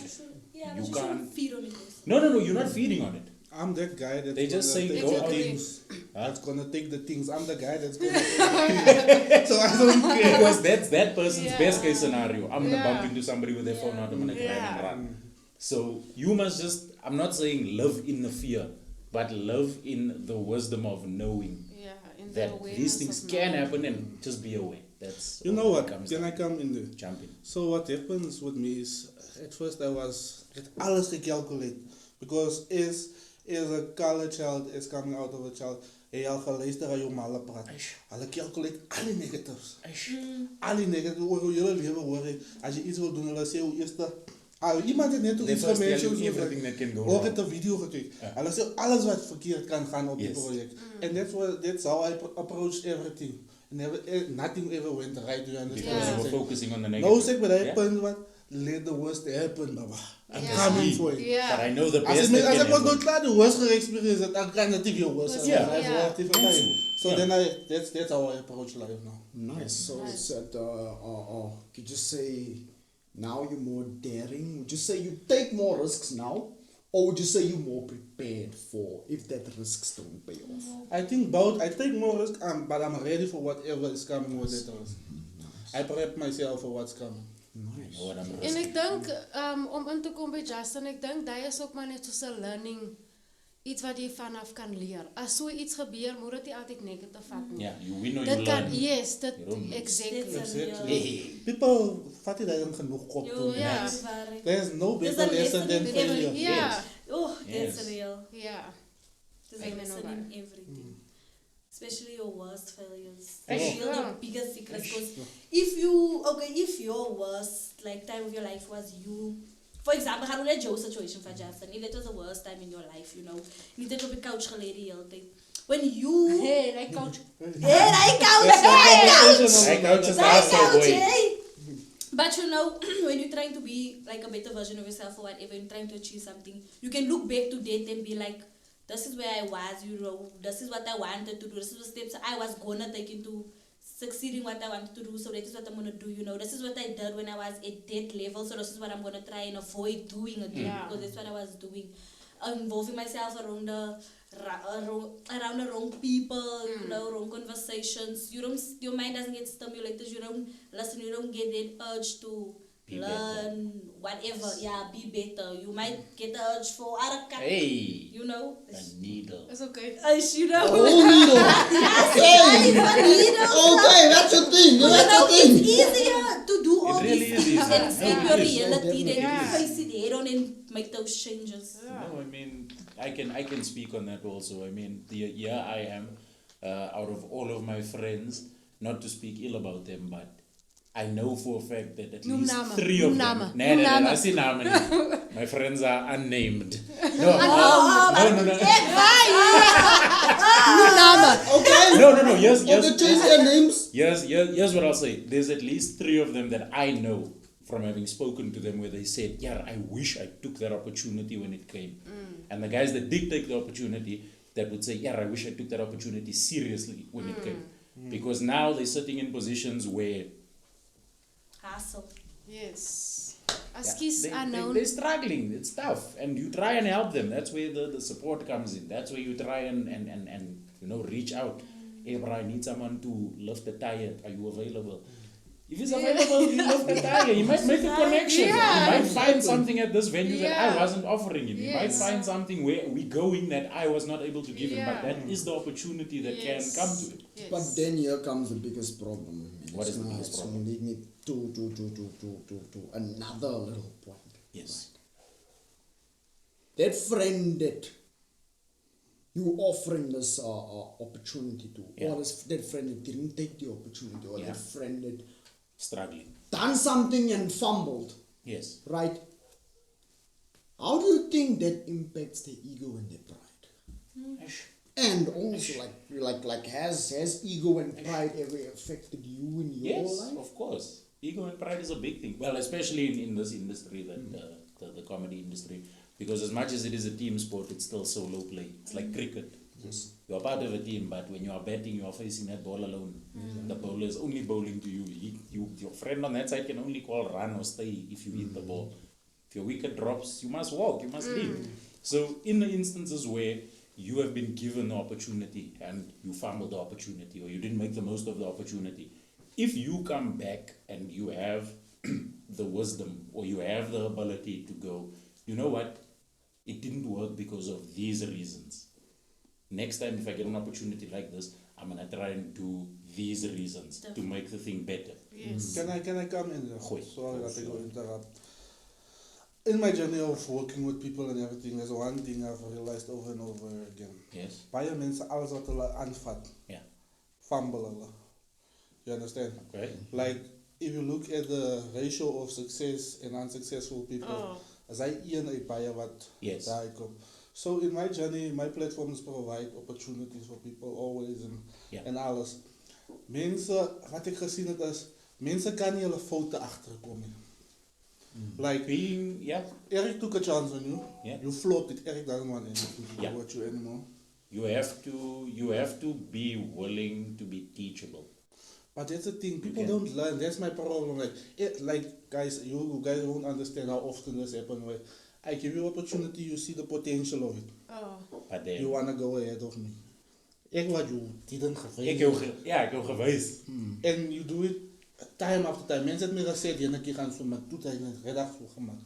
you you can't. shouldn't feed on it. No, you're not feeding on it. I'm that guy that's They just gonna say take go the out. things. That's gonna take the things. I'm the guy that's gonna take the things. So I don't care. Because that's that person's best case scenario. I'm gonna Yeah. bump into somebody with their phone out, I'm gonna grab and run. So you must just, I'm not saying live in the fear, but live in the wisdom of knowing Yeah, in the that awareness these things of can knowledge. happen, and just be aware. That's You know all what? it comes Can I down. come in there? Jump in. So what happens with me is, at first I had alles gecalculate. Because as a color child is coming out of a child, hy al geluister aan jou male praat. Hulle calculate al die negatives. Al die negatives oor hoe julle lewe hoor het. As jy iets wil doen, hulle sê hoe eerste iemand het net They iets first tell gemention, you everything that can go ook wrong. het 'n video gekyk. Hulle sê alles wat verkeerd kan gaan op die Yes. projek. And that's how I approached everything. Nothing ever went right, do you understand? Because what you I'm were saying? focusing on the No, negative. zeg maar, dat Yeah? punt wat let the worst happen, baba. I'm Yeah. coming for it. Yeah. But I know the As best ik that was can nooit happen. klaar, de worst geëxperienced het, dan kan het niet veel worse. Yeah. So Yeah. then that's how I approach life now. Nice. So it's that could you say now you're more daring? Would you say you take more risks now? Or would you say you're more prepared for if that risks don't pay off? I think both. I take more risk, but I'm ready for whatever is coming with that risk. I prep myself for what's coming. I know what I'm En risking. ek dink om in te kom by Justin, ek dink dit is ook maar net soos 'n learning, iets wat jy vanaf kan leer. As so iets gebeur, moet dit nie altyd negatief vat nie. Yeah, you win or you Dit kan learn. yes, dit You don't lose. exactly. Exactly. People vat it in genoeg kop toe. Ja. There's no There's better a lesson than lesson in every- failure. Ja. Oh, Yes. that's real. Ja. There's a Amen, lesson alright. in everything. Especially your worst failures. Hey. Reveal the biggest secrets. Because if your worst time of your life was you, for example, how did Joe situation for Justin? If that was the worst time in your life, you need to be couch geleden heel tyd. When you couch. But when you're trying to be like a better version of yourself or whatever, you're trying to achieve something, you can look back to that and be like, this is where I was, this is what I wanted to do, this is the steps I was gonna take into succeeding what I wanted to do, so that is what I'm gonna do, this is what I did when I was at that level, so this is what I'm gonna try and avoid doing again, because that's what I was doing. Involving myself around the wrong people, wrong conversations. Your mind doesn't get stimulated, you don't listen, you don't get that urge to learn whatever, be better. You might get the urge for other cut, A needle. It's okay. needle. Okay, that's a thing. It's easier to do all really these is things easier. and escape your reality than Yeah. to face it head on and make those changes. No, I mean, I can speak on that also. I mean, I am, out of all of my friends, not to speak ill about them, but I know for a fact that at least namen. 3 of them. Namen. Nee, I see namen niet. My friends are unnamed. No. Okay. No. Yes. Okay, change their names. Here's what I'll say. There's at least 3 of them that I know from having spoken to them where they said, yeah, I wish I took that opportunity when it came. And the guys that did take the opportunity, that would say, yeah, I wish I took that opportunity seriously when it came. Because now they're sitting in positions where Hassle. Yes. Askies they're struggling. It's tough. And you try and help them. That's where the support comes in. That's where you try and reach out. Hey, bro, I need someone to lift the tire. Are you available? If he's available, you lift the tire. You might make a connection. Yeah. You might find something at this venue that I Yeah. wasn't offering him. You might Yes. find something where we're going that I was not able to give him. But Yeah. that is the opportunity that can come to it. Yes. But then here comes the biggest problem. What is the biggest problem? So leading it to another little point. Yes. That friend that you offering this opportunity to, Yeah. or that friend that didn't take the opportunity, or Yeah. that friend that Struggling. done something and fumbled, Yes. right? How do you think that impacts their ego and their pride? And also, like has ego and pride ever affected you in your Yes, life? of course. Ego and pride is a big thing. Well, especially in this industry, the comedy industry, because as much as it is a team sport, it's still solo play. It's like cricket. Yes. You are part of a team, but when you are batting, you are facing that ball alone. The bowler is only bowling to you. Your friend on that side can only call run or stay if you hit the ball. If your wicket drops, you must walk, you must leave. So in the instances where you have been given the opportunity and you fumbled the opportunity or you didn't make the most of the opportunity, if you come back and you have the wisdom or you have the ability to go, you know what, it didn't work because of these reasons. Next time if I get an opportunity like this, I'm going to try and do these reasons to make the thing better. Yes. Can I come in there? Gooi. Sorry that I go interrupt. In my journey of working with people and everything, there's one thing I've realized over and over again. Yes. Baie mense, alles wat hulle aanvat, Yeah. fumble hulle. You understand? Okay. Like, if you look at the ratio of success and unsuccessful people, as I een uit baie wat Yes. daar kom. So in my journey, my platforms provide opportunities for people always and alles. Mense, wat ek gesien het is, mense kan nie hulle foute agterkom nie. Like, Being, yeah, Eric took a chance on you. Yeah. You flopped it. Eric doesn't want anything to Yeah. do with you anymore. you have to be willing to be teachable. But that's the thing. People Okay. don't learn. That's my problem. Like guys, you guys won't understand how often this happens. Where I give you opportunity, you see the potential of it. But then, You wanna go ahead of me. Ek wat you didn't ik heb geweest. And you do it time after time. Mensen het me gezegd, je keer gaan zomaar toe tijd en reddag voor gemaakt.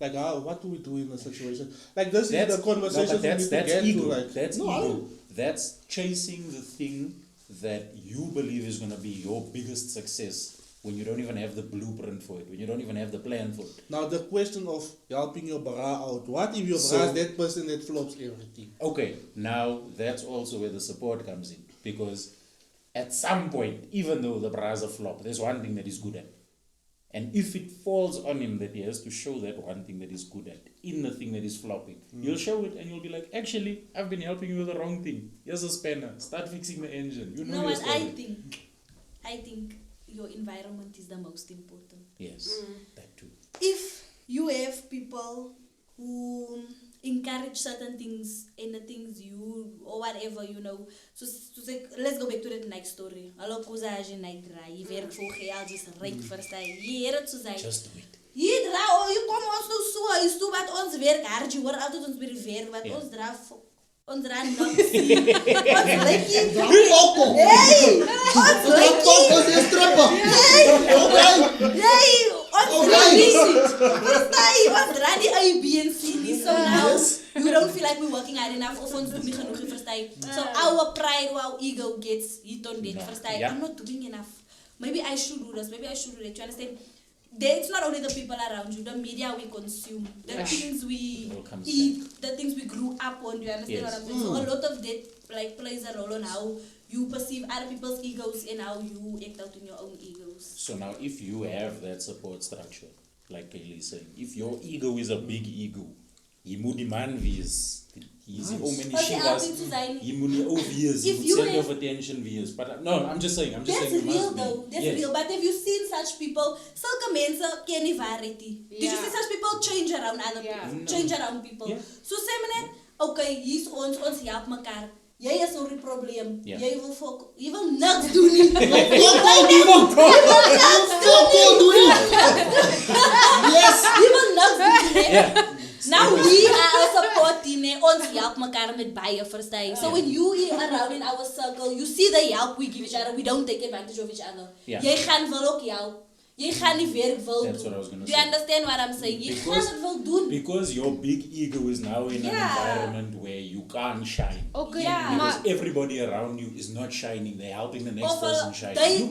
Like, what do we do in a situation? Like, this is the conversation we need to that's get ego. to. Like, That's No, ego. That's chasing the thing that you believe is going to be your biggest success when you don't even have the blueprint for it, when you don't even have the plan for it. now the question of helping your bra out. What if your So- bra is that person that flops everything? Okay, now that's also where the support comes in. Because at some point, even though the bras are flop, there's one thing that he's good at. And if it falls on him that he has to show that one thing that he's good at in the thing that is flopping, you'll show it and you'll be like, actually, I've been helping you with the wrong thing. Here's a spanner. Start fixing the engine. You know No, your what I story. think your environment is the most important. Yes, that too. If you have people who encourage certain things in the things you or whatever, so say, let's go back to that Nike story. Hallo kuza as je Nike draai, je werkt voor geld, je rijdt verstaan. Je het zo zijn. Just do it. Je draai, je komt ons nou zo, je stoot wat ons werk hard, je hoort altijd ons weer werk, wat ons draai. Ons draai nog zien. Ons lekkie. Hey! Ons lekkie. Ons is strippen. Hey! Ons lekkie. Verstaan je? Ons draai die A, B en C niet. So now, you don't feel like we're working hard enough of ons doet niet genoeg, verstaan je? So our pride, our ego gets hit on that, verstaan je? I'm not doing enough. Maybe I should do this, maybe I should do that, you understand? It's not only the people around you, the media we consume, the things we eat, the things we grew up on, you understand what I'm saying? So a lot of that plays a role on how you perceive other people's egos and how you act out in your own egos. So now if you have that support structure, like Kaylee is saying, if your ego is a big ego, je moet die man wees. He's how many shivas, he moet obvious, he moet center of attention wees. But no, I'm just saying, That's you real must though, be. that's real. But have you seen such people? Sulke mense ken nie variety. Did you see such people change around other people? Change around people. So sê me net, okay, hier's ons help mekaar. Jy is oor die probleem. Jy wil niks doen nie. Jy wil niks doen nie. Now we are a support team. Ons help mekaar met baie, verstaan. So when you are around in our circle, you see the help we give each other. We don't take advantage of each other. Jy gaan wil ook help. Jy gaan nie werk wil doen. That's what I was going to Do say. you understand what I'm saying? Jy gaan het wil doen. Because your big ego is now in an environment where you can't shine. Okay, Because everybody around you is not shining. They're helping the next person shine. They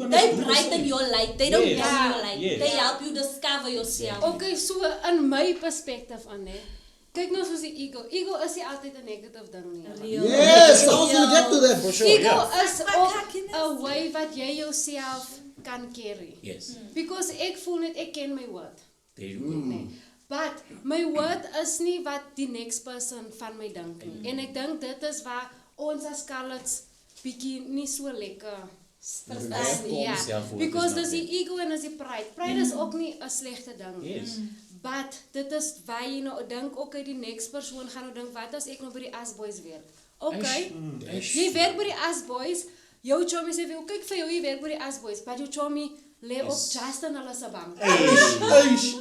brighten your light. They don't dim your light. Yes. They help you discover yourself. Okay, so in my perspective aan kyk nou soos die ego. Ego is nie altyd 'n negative ding nie. Yes, I was going to get to that for sure. Ego is ook 'n way wat jy jouself kan carry. Yes. Because ek voel net ek ken my worth. There you go. But my worth is nie wat die next person van my dink nie. En ek dink dit is waar ons as Coloureds bietjie nie so lekker verstaan nie. Ja. Because dis die ego en dis die pride. Pride is ook nie 'n slegte ding nie. Yes. But dit is waar jy nou dink okay, die next persoon gaan nou dink wat as ek nou by die Asboys werk. Okay. Jy werk by die Asboys. Jou chommy sê vir kyk vir jou jy werk by die Asboys, but jou chommy lê op Justin hulle se bank.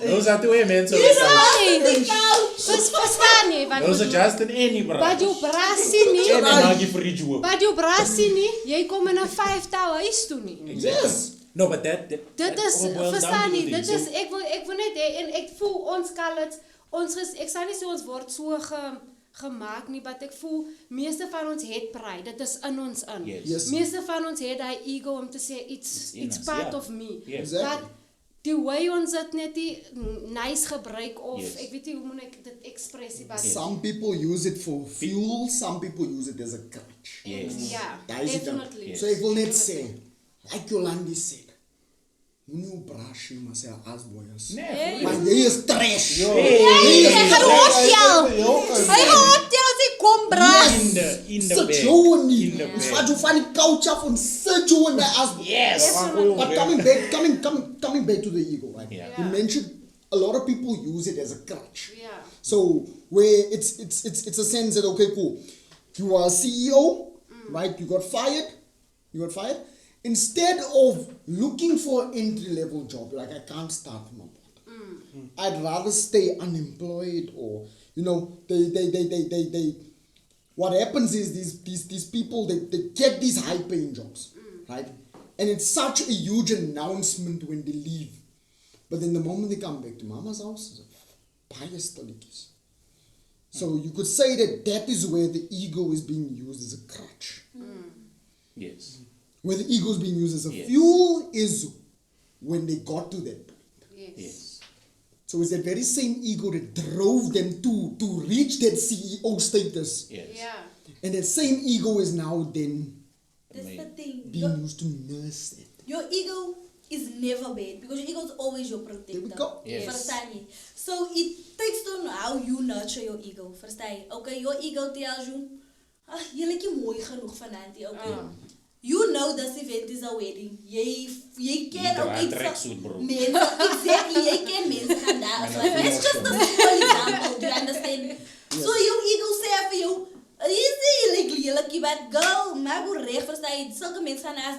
Those are twee mense. Verstaan jy wat Those are Justin en die bra. but jou brasie nie. En dan maak jy fridge oop. But jou brasie nie. Jy kom in 'n 5-tower huis toe nie. Yes. No, but that Dit is verstaan nie. Dit is ek wil net hê en ek voel ons Coloureds ek sê nie so ons word so gemaak nie, but ek voel meeste van ons het pride. Dit is in ons in. Yes. Meeste van ons het daai ego om te sê it's part of me. Yes. But die way ons dit net die nice gebruik of ek weet nie hoe moet ek dit expressie but Some people use it for fuel, some people use it as a crutch. Yes. yeah, Daar is dit dan. definitely. So ek wil net sê, like Yolandi said, moenie op braas jy maar sê as boys. Nee. Maar jy is trash. Hy gaan hotel sy kom braas. In the Sit bed. jou nie. In the Ons bed. vat jou van die couch af en sit jou in die as. Yes. But coming back to the ego, right? Yeah. You mentioned a lot of people use it as a crutch. Yeah. So where it's a sense that okay, cool, you are a CEO, right? You got fired. Instead of looking for an entry-level job, like I can't start from a bottom, I'd rather stay unemployed or they what happens is these people they get these high-paying jobs, right? And it's such a huge announcement when they leave, but then the moment they come back to mama's house, bias stolikies. So you could say that is where the ego is being used as a crutch. Yes. Where the ego is being used as a fuel is when they got to that point. Yes. So it's that very same ego that drove them to reach that CEO status. Yes. Yeah. And that same ego is now then thing. Being used to nurse it. Your ego is never bad because your ego is always your protector. There we go. Yes. Verstaan je? So it takes to know how you nurture your ego. Verstaan je? Okay, your ego tells you, je lijkt je mooi genoeg vanavond. Okay. You know this event is a wedding. Jy ken ook iets tracksuit, bro. mensen. Exactly, jy ken mensen gaan daar. So it's just a small example. Do you understand? So your ego say for you, easy, like but girl, maar hoe recht, verstaan je? Zulke mensen gaan naast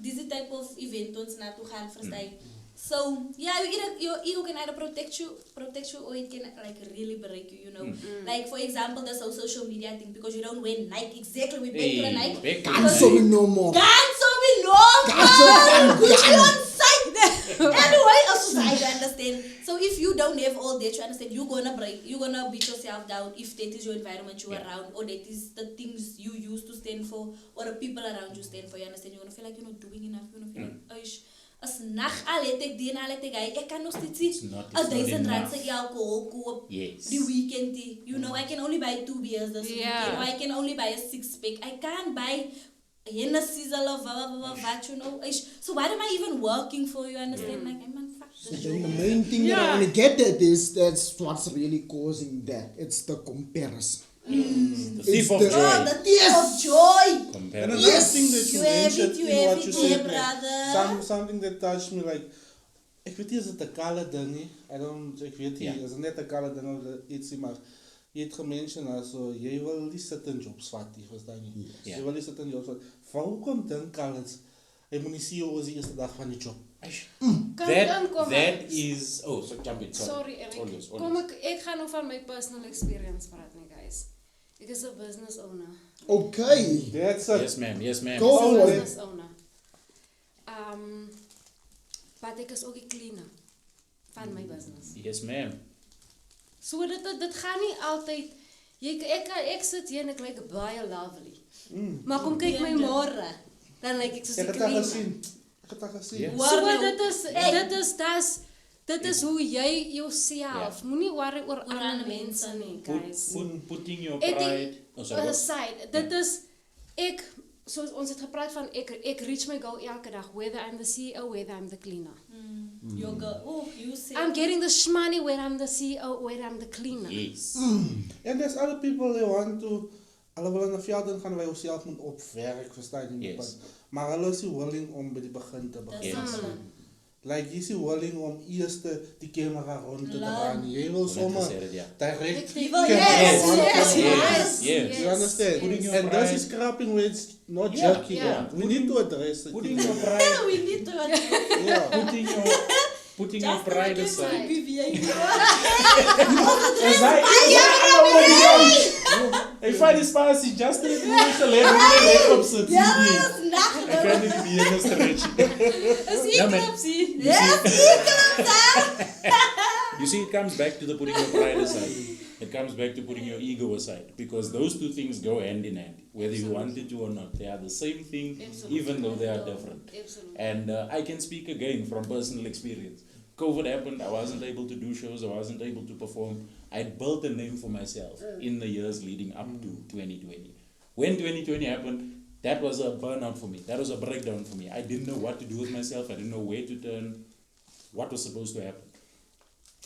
deze type of event ons naartoe gaan, verstaan je? So yeah, your ego can either protect you or it can like really break you, you know. Like for example, the social media thing, because you don't wear Nike exactly with back to Nike. Can't so we no more. Can't so we no more. Which you on site. Anyway, also I understand. So if you don't have all that, you understand, you're gonna beat yourself down if that is your environment you're around, or that is the things you use to stand for, or the people around you stand for. You understand? You're gonna feel like you're not doing enough. You're gonna feel like, as nacht al het ek die en al het ek kan nog steeds R1,000 se alcohol koop die weekend die. You know, I can only buy 2 beers this weekend, or I can only buy a 6-pack. I can't buy Hennessy or what, you know. So why am I even working for, you understand? Like, man, fuck this. Then the main thing that I want to get at is that's what's really causing that. It's the comparison. The thief of joy. The thief of joy. And another thing that you mentioned in what you said, brother. something that touched me, like, ik weet niet, is het een kale ding, nie? Ik weet niet, is het net een kale ding of iets, maar je hebt gementioned, also, jy wil nie sit in jobs vat, verstaan nie? Jy wil nie sit in jobs vat. Waarom dink al het, jy moet nie CEO is die eerste dag van die job? That is, oh, so jump in, Sorry, Eric. Kom ek ga nou van my personal experience praat, nie, guys. Ek is 'n business owner. Okay. That's it. Yes ma'am. Go for it. Business owner. But ek is ook die cleaner van my business. Yes ma'am. So dit gaan nie altyd ek sit hier en ek lyk baie lovely. Maar kom kyk my môre, dan lyk ek soos 'n cleaner. Ek het al gesien. So dit is hoe jy jouself, moenie worry oor ander mense nie, guys. Putting your pride aside. Dit is soos ons het gepraat van ek reach my goal elke dag, whether I'm the CEO, whether I'm the cleaner. Your girl, you say I'm getting the money whether I'm the CEO, whether I'm the cleaner. Yes. And there's other people they want to, hulle wil in 'n veld in gaan waar jy jouself moet opwerk, verstaan jy? Yes. Maar hulle is nie willing om by die begin te begin. Like, jy is nie willing om eers die camera rond te draai. Jy wil sommer direct Yes. You understand? And this is scrapping where it's not jerking. We need to address it. Putting your pride. we need to Putting your pride aside. If I despise it, just a little leg opposite. I can't even be in a stretch. You see, it comes back to the putting your pride aside. It comes back to putting your ego aside. Because those two things go hand in hand. Whether you want it to or not. They are the same thing, even though they are different. And I can speak again from personal experience. COVID happened, I wasn't able to do shows, I wasn't able to perform. I built a name for myself in the years leading up to 2020. When 2020 happened, that was a burnout for me. That was a breakdown for me. I didn't know what to do with myself. I didn't know where to turn, what was supposed to happen.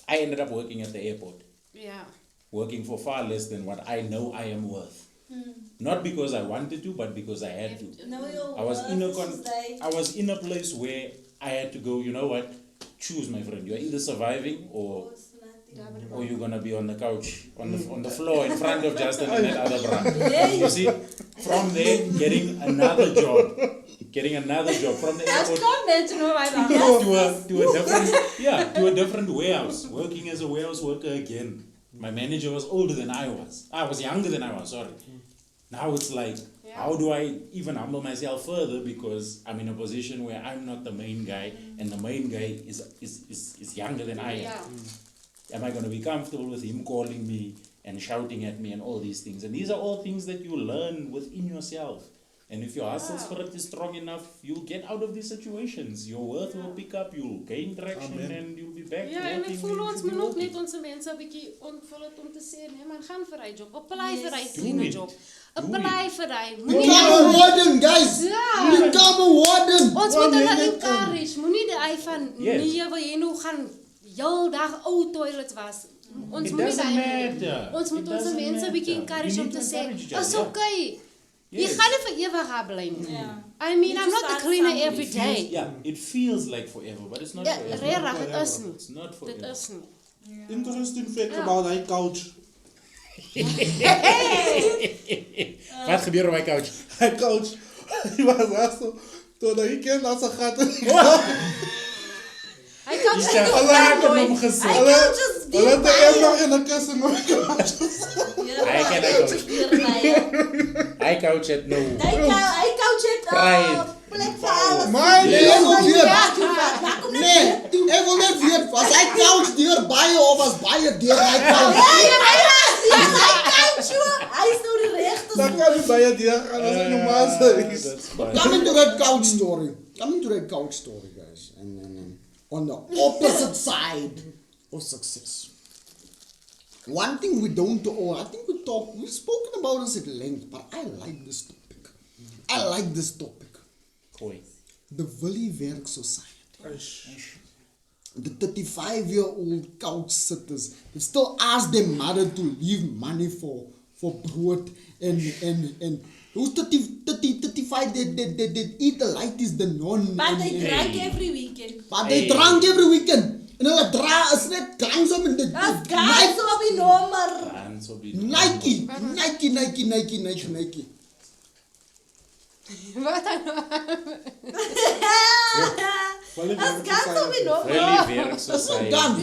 I ended up working at the airport. Yeah. Working for far less than what I know I am worth. Not because I wanted to, but because I had to. I was in a place where I had to go, you know what? Choose, my friend. You're either surviving or you're gonna be on the couch, on the floor in front of Justin and that other brand. You see, from there, getting another job from the airport to a different warehouse, working as a warehouse worker again. My manager was older than I was. I was younger than I was. Sorry. Now it's like, how do I even humble myself further, because I'm in a position where I'm not the main guy and the main guy is younger than I am. Am I going to be comfortable with him calling me and shouting at me and all these things? And these are all things that you learn within yourself. And if your hustle spirit is strong enough, you'll get out of these situations. Your worth will pick up, you'll gain traction, and you'll be back Ja, en working. ek voel where you ons should be moet ook working. net ons mense 'n bietjie ontvul het om te sê, nee man, gaan vir hy job. Apply vir hy Do clean it. job. Do Apply vir hy. Become a warden, guys. Ja. Become a warden. Ons moet hulle encourage. Moenie die ei van Yes. nee, wil jy nou gaan heel dag ou toilets was. Ons It moenie doesn't daai matter. ons moet It ons doesn't mense 'n bietjie matter. encourage You om need te to sê, encourage each other, "Is yeah. okay." Jy Yes. gaan nie vir ewig gaan bly nie. Yeah. I mean, You I'm just not a start cleaner somewhere. every day. Yeah, it feels like forever, but it's not Ja, forever. regtig, dit is nie. It's not Dit forever. is nie. Interesting fact Ja. about hy couch. Wat gebeur op my couch? Hy couch. Hy was also toe hy ken as 'n gat. Hy kan Dis sy te nog laat om nooit. hom gesê. Hulle just hulle het die eers nog in 'n kussing op die couch. Hy ken hy couch. Hy couch het nou. Hy couch het Pride. plek vir alles. Man, Yes. ek wil weet. Maar kom net. Nee, ek wil net weet, was hy couch deur baie of was baie deur hy couch? Hy couch you. Hy is nou die regte. Dan kan jy baie deur gaan as jy normaal is. That's fine. Coming to that couch story. Coming to that couch story, guys. And on the opposite side of success. One thing we don't know, I think we've spoken about this at length, but I like this topic. I like this topic. Gooi. The Willie Werk Society. The 35-year-old couch sitters, they still ask their mother to leave money for brood and those 35, they eat the light is the non. But they and- drank every weekend. But they drank every weekend. En hulle dra is net gangs om in the That's guys so be normal. And so be Nike. Wat dan? That's guys so be normal. Really Werk Society. Dan.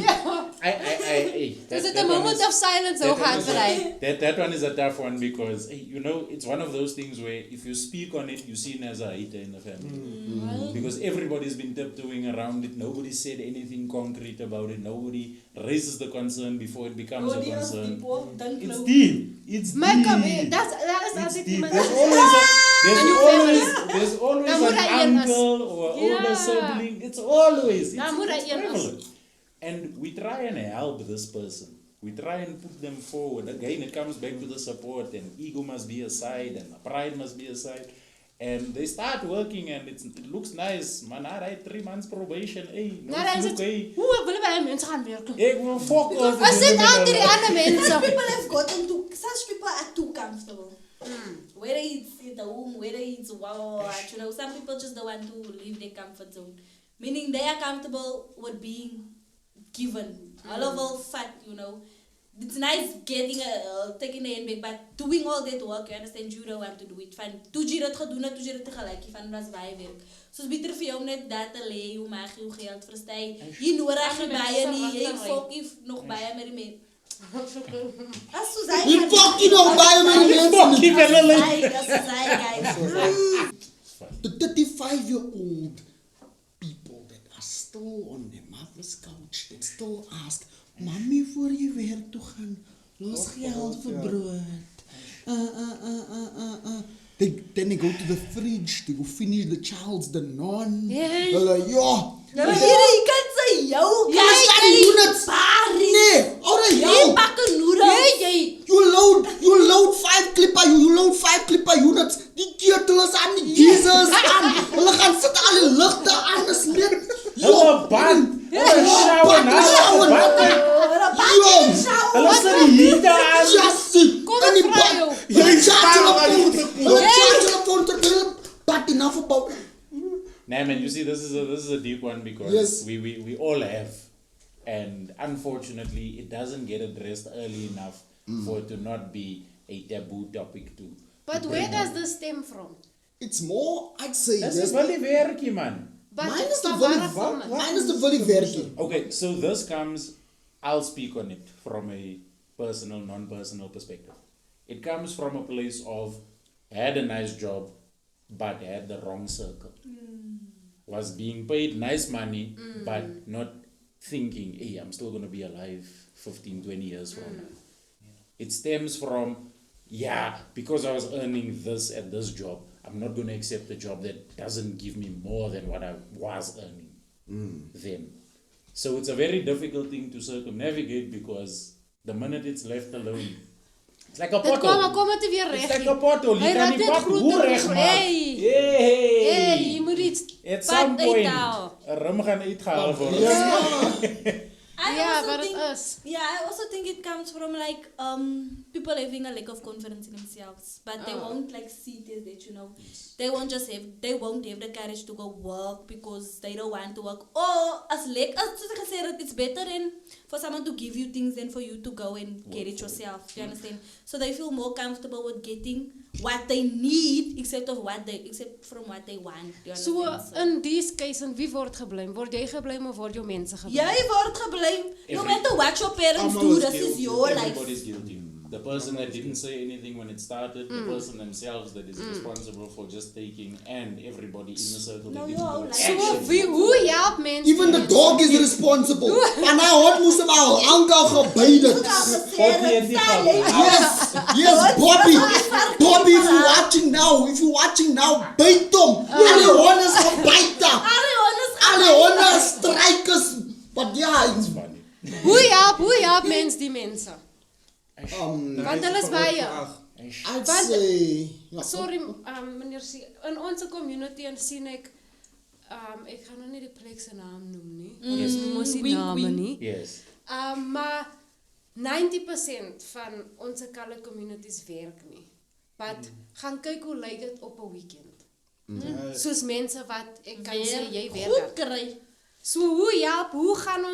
Is it a moment of silence so hard vir hy? That one is a tough one because you know it's one of those things where if you speak on it, you're seen as a hater in the family. Because everybody's been tiptoeing around it. Nobody said anything concrete about it. Nobody raises the concern before it becomes a concern. It's deep. It's My deep. come, dat is It's altyd deep. iemand. There's always Dan moet an hy een as- uncle or an older Ja. sibling. It's always. Dan moet hy It's een as- prevalent. And we try and help this person. We try and put them forward. Again, it comes back to the support, and ego must be aside, and pride must be aside. And they start working, and it looks nice. Man, I write 3 months probation. Hey, Nou dan is look, dit, hey. hoe wil by mense gaan werk? Ek wil focus. Wat sit aan die ander mense? People have gotten to, such people are too comfortable. Whether it's in the home, whether it's wow, you know, some people just don't want to leave their comfort zone. Meaning they are comfortable with being given. All of all fat, you know. It's nice getting taking the handbag, but doing all that work, you understand, you don't want to do it. Van, toe jy dit gedoen het, toe jy dit tegelijk, van was baie werk. Soos beter vir jou om net dat te lê, hoe mag jy jou geld verstaan. Jy nodig nie baie nie, jy fok nie nog baie met die mense. As soos hy Jy fok nie nog baie met die mense nie. As soos hy, guys. The 35-year-old people that are still on their mother's couch, that still ask, Mommy, voor jy werk toe gaan, los geld vir brood. Then they go to the fridge, they go finish the child's the non. Yes. Hulle, ja. Nou hier, jy kan sy jou Jy kan die units. Barry. Nee, alre Jy jou. bakke noedels. You load 5 clipper units. Die ketel is aan, die Jesus aan. Hulle gaan sit al die ligte aan, is net. Hulle band. Hulle shower na. Hulle sit die heater aan. Kom en vra jou. Hulle charge hulle phone tot hulle but enough about. Nah, man, you see, this is a deep one because Yes. we all have, and unfortunately, it doesn't get addressed early enough for it to not be a taboo topic to. But where does this stem from? It's more, I'd say, That's yes. Willie Werk, man. But Mine is the van Willie waar kom dit? Mine is the Willie Werk. Okay, so this comes. I'll speak on it from a personal, non-personal perspective. It comes from a place of had a nice job, but had the wrong circle. Was being paid nice money, but not thinking, hey, I'm still going to be alive 15, 20 years from now. It stems from, yeah, because I was earning this at this job, I'm not going to accept a job that doesn't give me more than what I was earning then. So it's a very difficult thing to circumnavigate because the minute it's left alone, it's like a Dit pothole. kom het weer reg. It's like a pothole. Hy Je kan raak die net pad groter hoe en recht groter. maken. Hey. Hey. Jy moet iets At some pad point, uithaal. een rum gaan uitgehaald worden. I Ja, also maar think, het is. yeah, I also think it comes from like people having a lack of confidence in themselves, but they won't like see it as that, you know. They won't have the courage to go work because they don't want to work. Or as I said, it's better than for someone to give you things than for you to go and get it yourself. You understand? So they feel more comfortable with getting what they need except from what they want. You So understand? in this case, en wie word geblamed? Word jy geblamed of word jou mense geblamed? Jy word geblamed. No matter what your parents Almal do, is this is guilty. your life. Everybody's guilty. The person that didn't say anything when it started, the person themselves that is responsible for just taking, and everybody in the circle that No, didn't no, do like- So action. hoe help mense? Even the dog is responsible. En hy hond moes hom al aankou gebyt het. Yes, Bobby, if you're watching now, byt hom. Alle hond is gebyt. Alle honde is strykers. But yeah, It's funny. Hoe help mense die mense? Want hulle is baie. I'd say Sorry, meneer C, in ons community en sien ek gaan nou nie die plek se naam noem nie. Ons mos nie wink, name wink. nie. Yes. Maar 90% van ons colour communities werk nie. But gaan kyk hoe lyk dit op 'n weekend. Soos mense wat ek kan sê jy Goed werk. kry. So hoe gaan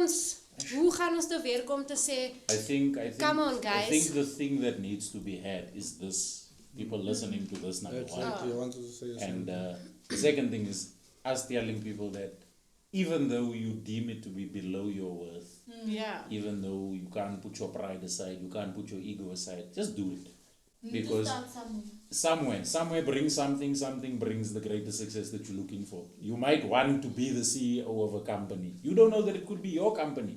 ons te werk om te sê I think Come on, I guys. think the thing that needs to be had is this people listening to this number one. Exactly, I wanted to say the same. And the second thing is us telling people that even though you deem it to be below your worth, ja. even though you can't put your pride aside, you can't put your ego aside, just do it. Because somewhere brings something brings the greatest success that you're looking for. You might want to be the CEO of a company. You don't know that it could be your company.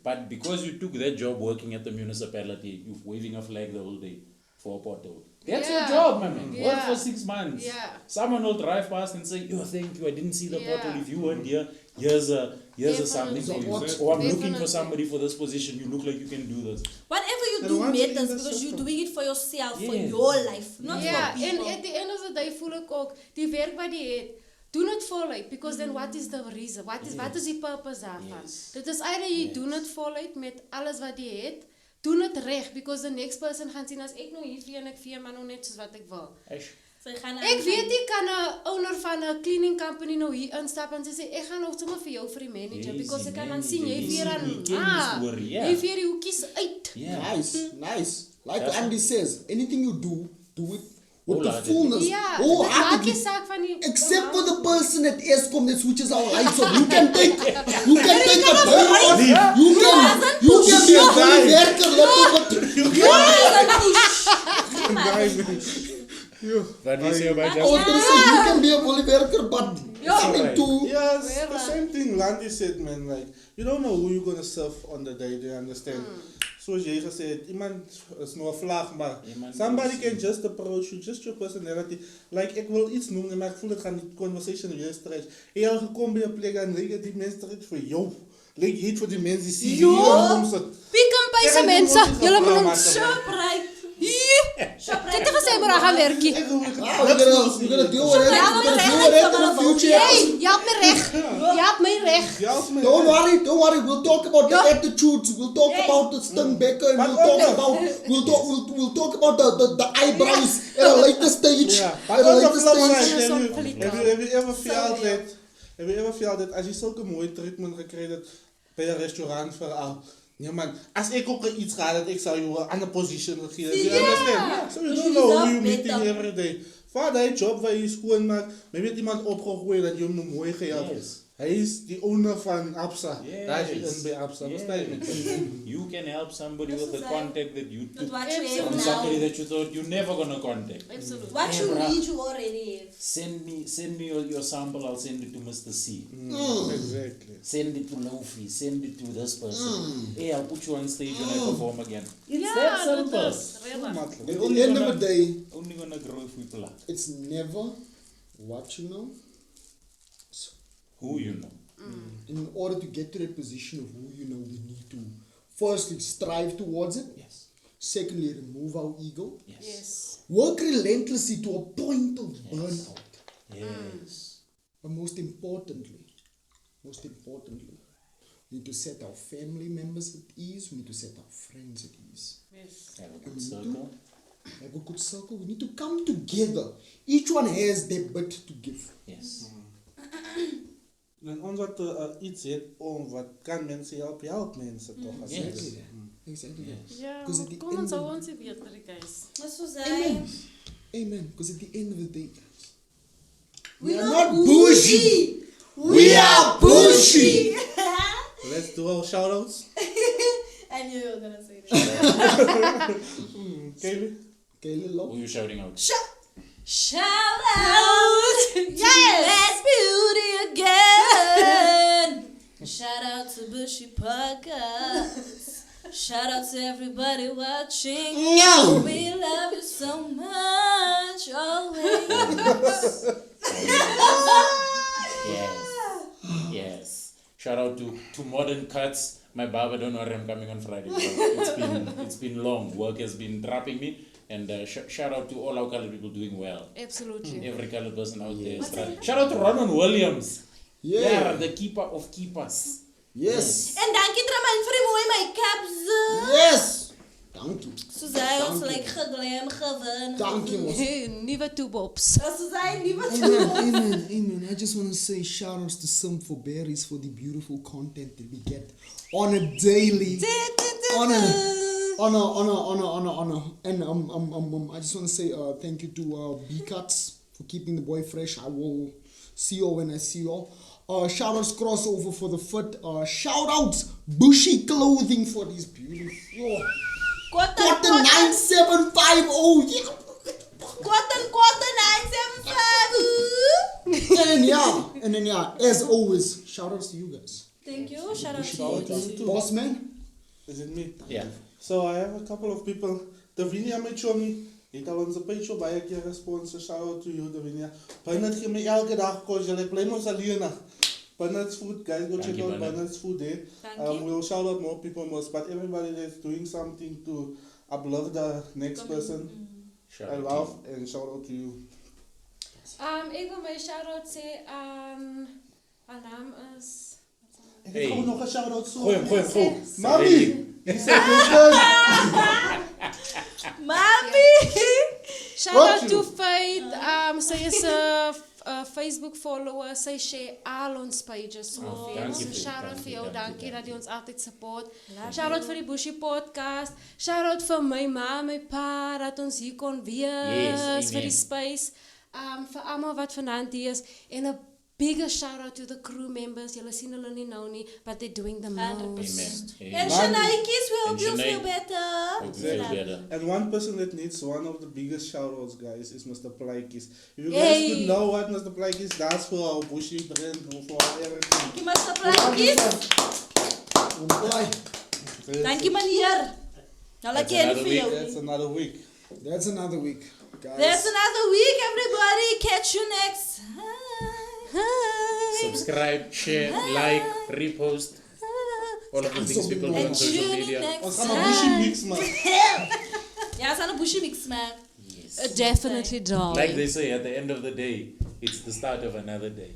But because you took that job working at the municipality, you're waving a flag the whole day for a pothole. That's your Yeah. job, my man. Work Yeah. for 6 months. Yeah. Someone will drive past and say, "Oh, thank you. I didn't see the Yeah. pothole. If you weren't here, here's a something for you. Definitely. Or I'm looking Definitely. for somebody for this position. You look like you can do this." Whatever you And do once in matters the because you're system. doing it for yourself, for Yes. your life, not Ja, for en people. at the end of the day voel ek ook die werk wat jy het, doen dit voluit because then what is the reason? Wat is die purpose daarvan? Yes. Dit is either jy doen dit voluit met alles wat jy het, doen dit reg because the next person gaan sien as ek nou hier vir en ek vir maar nou net soos wat ek wil. Eish. Sy gaan Ek weet nie kan 'n owner van 'n cleaning company nou hier instap en sê ek gaan nou sommer vir jou vir die manager Yes, because ek kan dan manager, sien jy yes, weer aan die ken die storie, ja. jy vir die hoekies uit. Yeah. Nice. Like That's Andy says, anything you do it with the Wholeheartedly. fullness. Ja, dit maak nie Wholeheartedly. saak van die Except for the person at ESCOM that switches our lights off. You can take a bill off. You can be a fully werker. Wat is jou by I was gonna say you can be a fully werker, but something Alright. too. Yeah, it's Where the like- same thing Landy said, man. Like, you don't know who you're gonna serve on the day, do you understand? Zoals jy gesê het, iemand is nou 'n vlag, maar Iemand somebody is- can just approach you, just your personality. Like, ek wil iets noem, maar ek voel dit gaan die conversation weer stretch. Jy al gekom by 'n plek en lyk die mense stretch vir jou. Lyk jy vir die mense die sien Jo. hier om sit. Pick and pay se Ek het mense, die woord julle moet gevra, ons maar- Shoprite. Dit het gesê maar gaan werkie. Ek wil We're gonna deal with it. We're gonna deal with it in the future. Hey, help my reg. Help my reg. Don't worry. We'll talk about the attitudes. We'll talk about the stingbekker, and we'll talk about the eyebrows at a later stage. Yeah, At but a on the later flip stage. side, Zo'n have flikker. you ever Zo felt leuk. that? Have you ever felt that als je zulke mooie treatment gekregen hebt bij een restaurant vooral? Ja man, als ik ook iets ga dat ik zou je een andere position geven. You understand? So you don't know who you meeting every day. Vader, hij job waar je schoon maakt, maar je hebt iemand opgegooid dat je hem mooi gehaald. Yes. Hij is the owner van Absa. Yes. Daar is in bij Absa. Verstaan je me? You can help somebody with the Yes, contact that you But took what you have from now, somebody that you thought you're never gonna contact. Absolutely. what you Yeah, need, you already have. Send me your sample. I'll send it to Mr. C. Exactly. Send it to Lofi. Send it to this person. Hey, I'll put you on stage when I perform again. It's Ja, that dat simple. is regtig. Makkelijk. At the end of the day, Only gonna grow if we play. it's never what you know. Who you know. In order to get to that position of who you know, we need to firstly strive towards it. Yes. Secondly, remove our ego. Yes. Yes. Work relentlessly to a point of burnout. Yes. But most importantly, we need to set our family members at ease. We need to set our friends at ease. Yes. Have a good circle. Have a good circle. We need to come together. Each one has their bit to give. Yes. En ons wat iets heeft om wat kan mensen helpen, help mensen toch? Als Yes. Exactly that. Exactly that. Yes. Ja, Because at the kom end ons of- hou ons nie beter, guys. That's what Amen. I. Amen. Because at the end of the day, guys, We are are not Bushi. We are Bushi. Let's do our shoutouts. I knew you were gonna say that. Kaylee? Kaylee Who Love. are you shouting out? Shout out! Yes! That's beauty again! Shout out to Bushi Podcast. Shout out to everybody watching. No. We love you so much, always. Yes. Yes. Shout out to Modern Cuts. My barber don't know I'm coming on Friday. So it's been long. Work has been trapping me. And shout out to all our colored people doing well. Absolutely. Every colored person out there. Shout out to Ronan Williams. Yeah. The keeper of keepers. Yes. En dankie Traman vir die mooi make-ups. Yes. Thank you. Soos hy ons like geglam gewin. Thank you. Mos. Nuwe toebops. Soos hy nie wat Amen. I just want to say shout outs to Sim for Berries for the beautiful content that we get on a daily. Honor. And I just want to say thank you to B Cuts for keeping the boy fresh. I will see you when I see you. Shout outs crossover for the foot. Shout outs Bushi clothing for these beautiful Cotton 9750. Yeah. Cotton 975. And then yeah, as always, shout outs to you guys. Thank you. Shout out to Shout you. out to Boss man. Is it me? Yeah. So I have a couple of people. Davinia Mechomi. Ik al onze page bij een keer gesponsord. Shout out to you, Davinia. Bernard geeft me elke dag coach. Ik blijf nog alleen. Bernard's food, guys, go check out Bernard's food there. We'll shout out more people most, but everybody that's doing something to uplift the next person. I love and shout out to you. Ik wil my shout-out sê aan... Haar naam is... Ik heb gewoon nog een shout out zo. Gooi. Mami! Die zegt goed. Mami! Shout-out to Faith. Sy is 'n Facebook follower. Sy share al ons pages so dankie, veel. Shout-out vir jou. dankie. Dankie dat jy ons altyd support. Shout-out vir die Bushi Podcast. Shout-out vir my ma, my pa dat ons hier kon wees vir die space. Vir almal wat vanaand hier is en 'n bigger shout-out to the crew members. Julle sien hulle nie nou nie, but they're doing the most. Amen. And Shanaikis, we hope And you Shanaik. feel better. Hope you feel better. And one person that needs one of the biggest shout outs, guys, is Mr. Plaikis. If you Yay. guys could know what Mr. Plaikis does for our Bushi brand, for our everything. You must apply kiss. Thank you, meneer. Nou laat That's jy another vir week. jou. That's another week. That's another week, guys. There's another week, everybody. Catch you next time. Subscribe, share, like, repost. All of the things people do on And social tune in media. next Ons gaan een Bushi time. mix, man. Ja, it's on a Bushi mix, man. Yes. Definitely dog. Like they say, at the end of the day, it's the start of another day.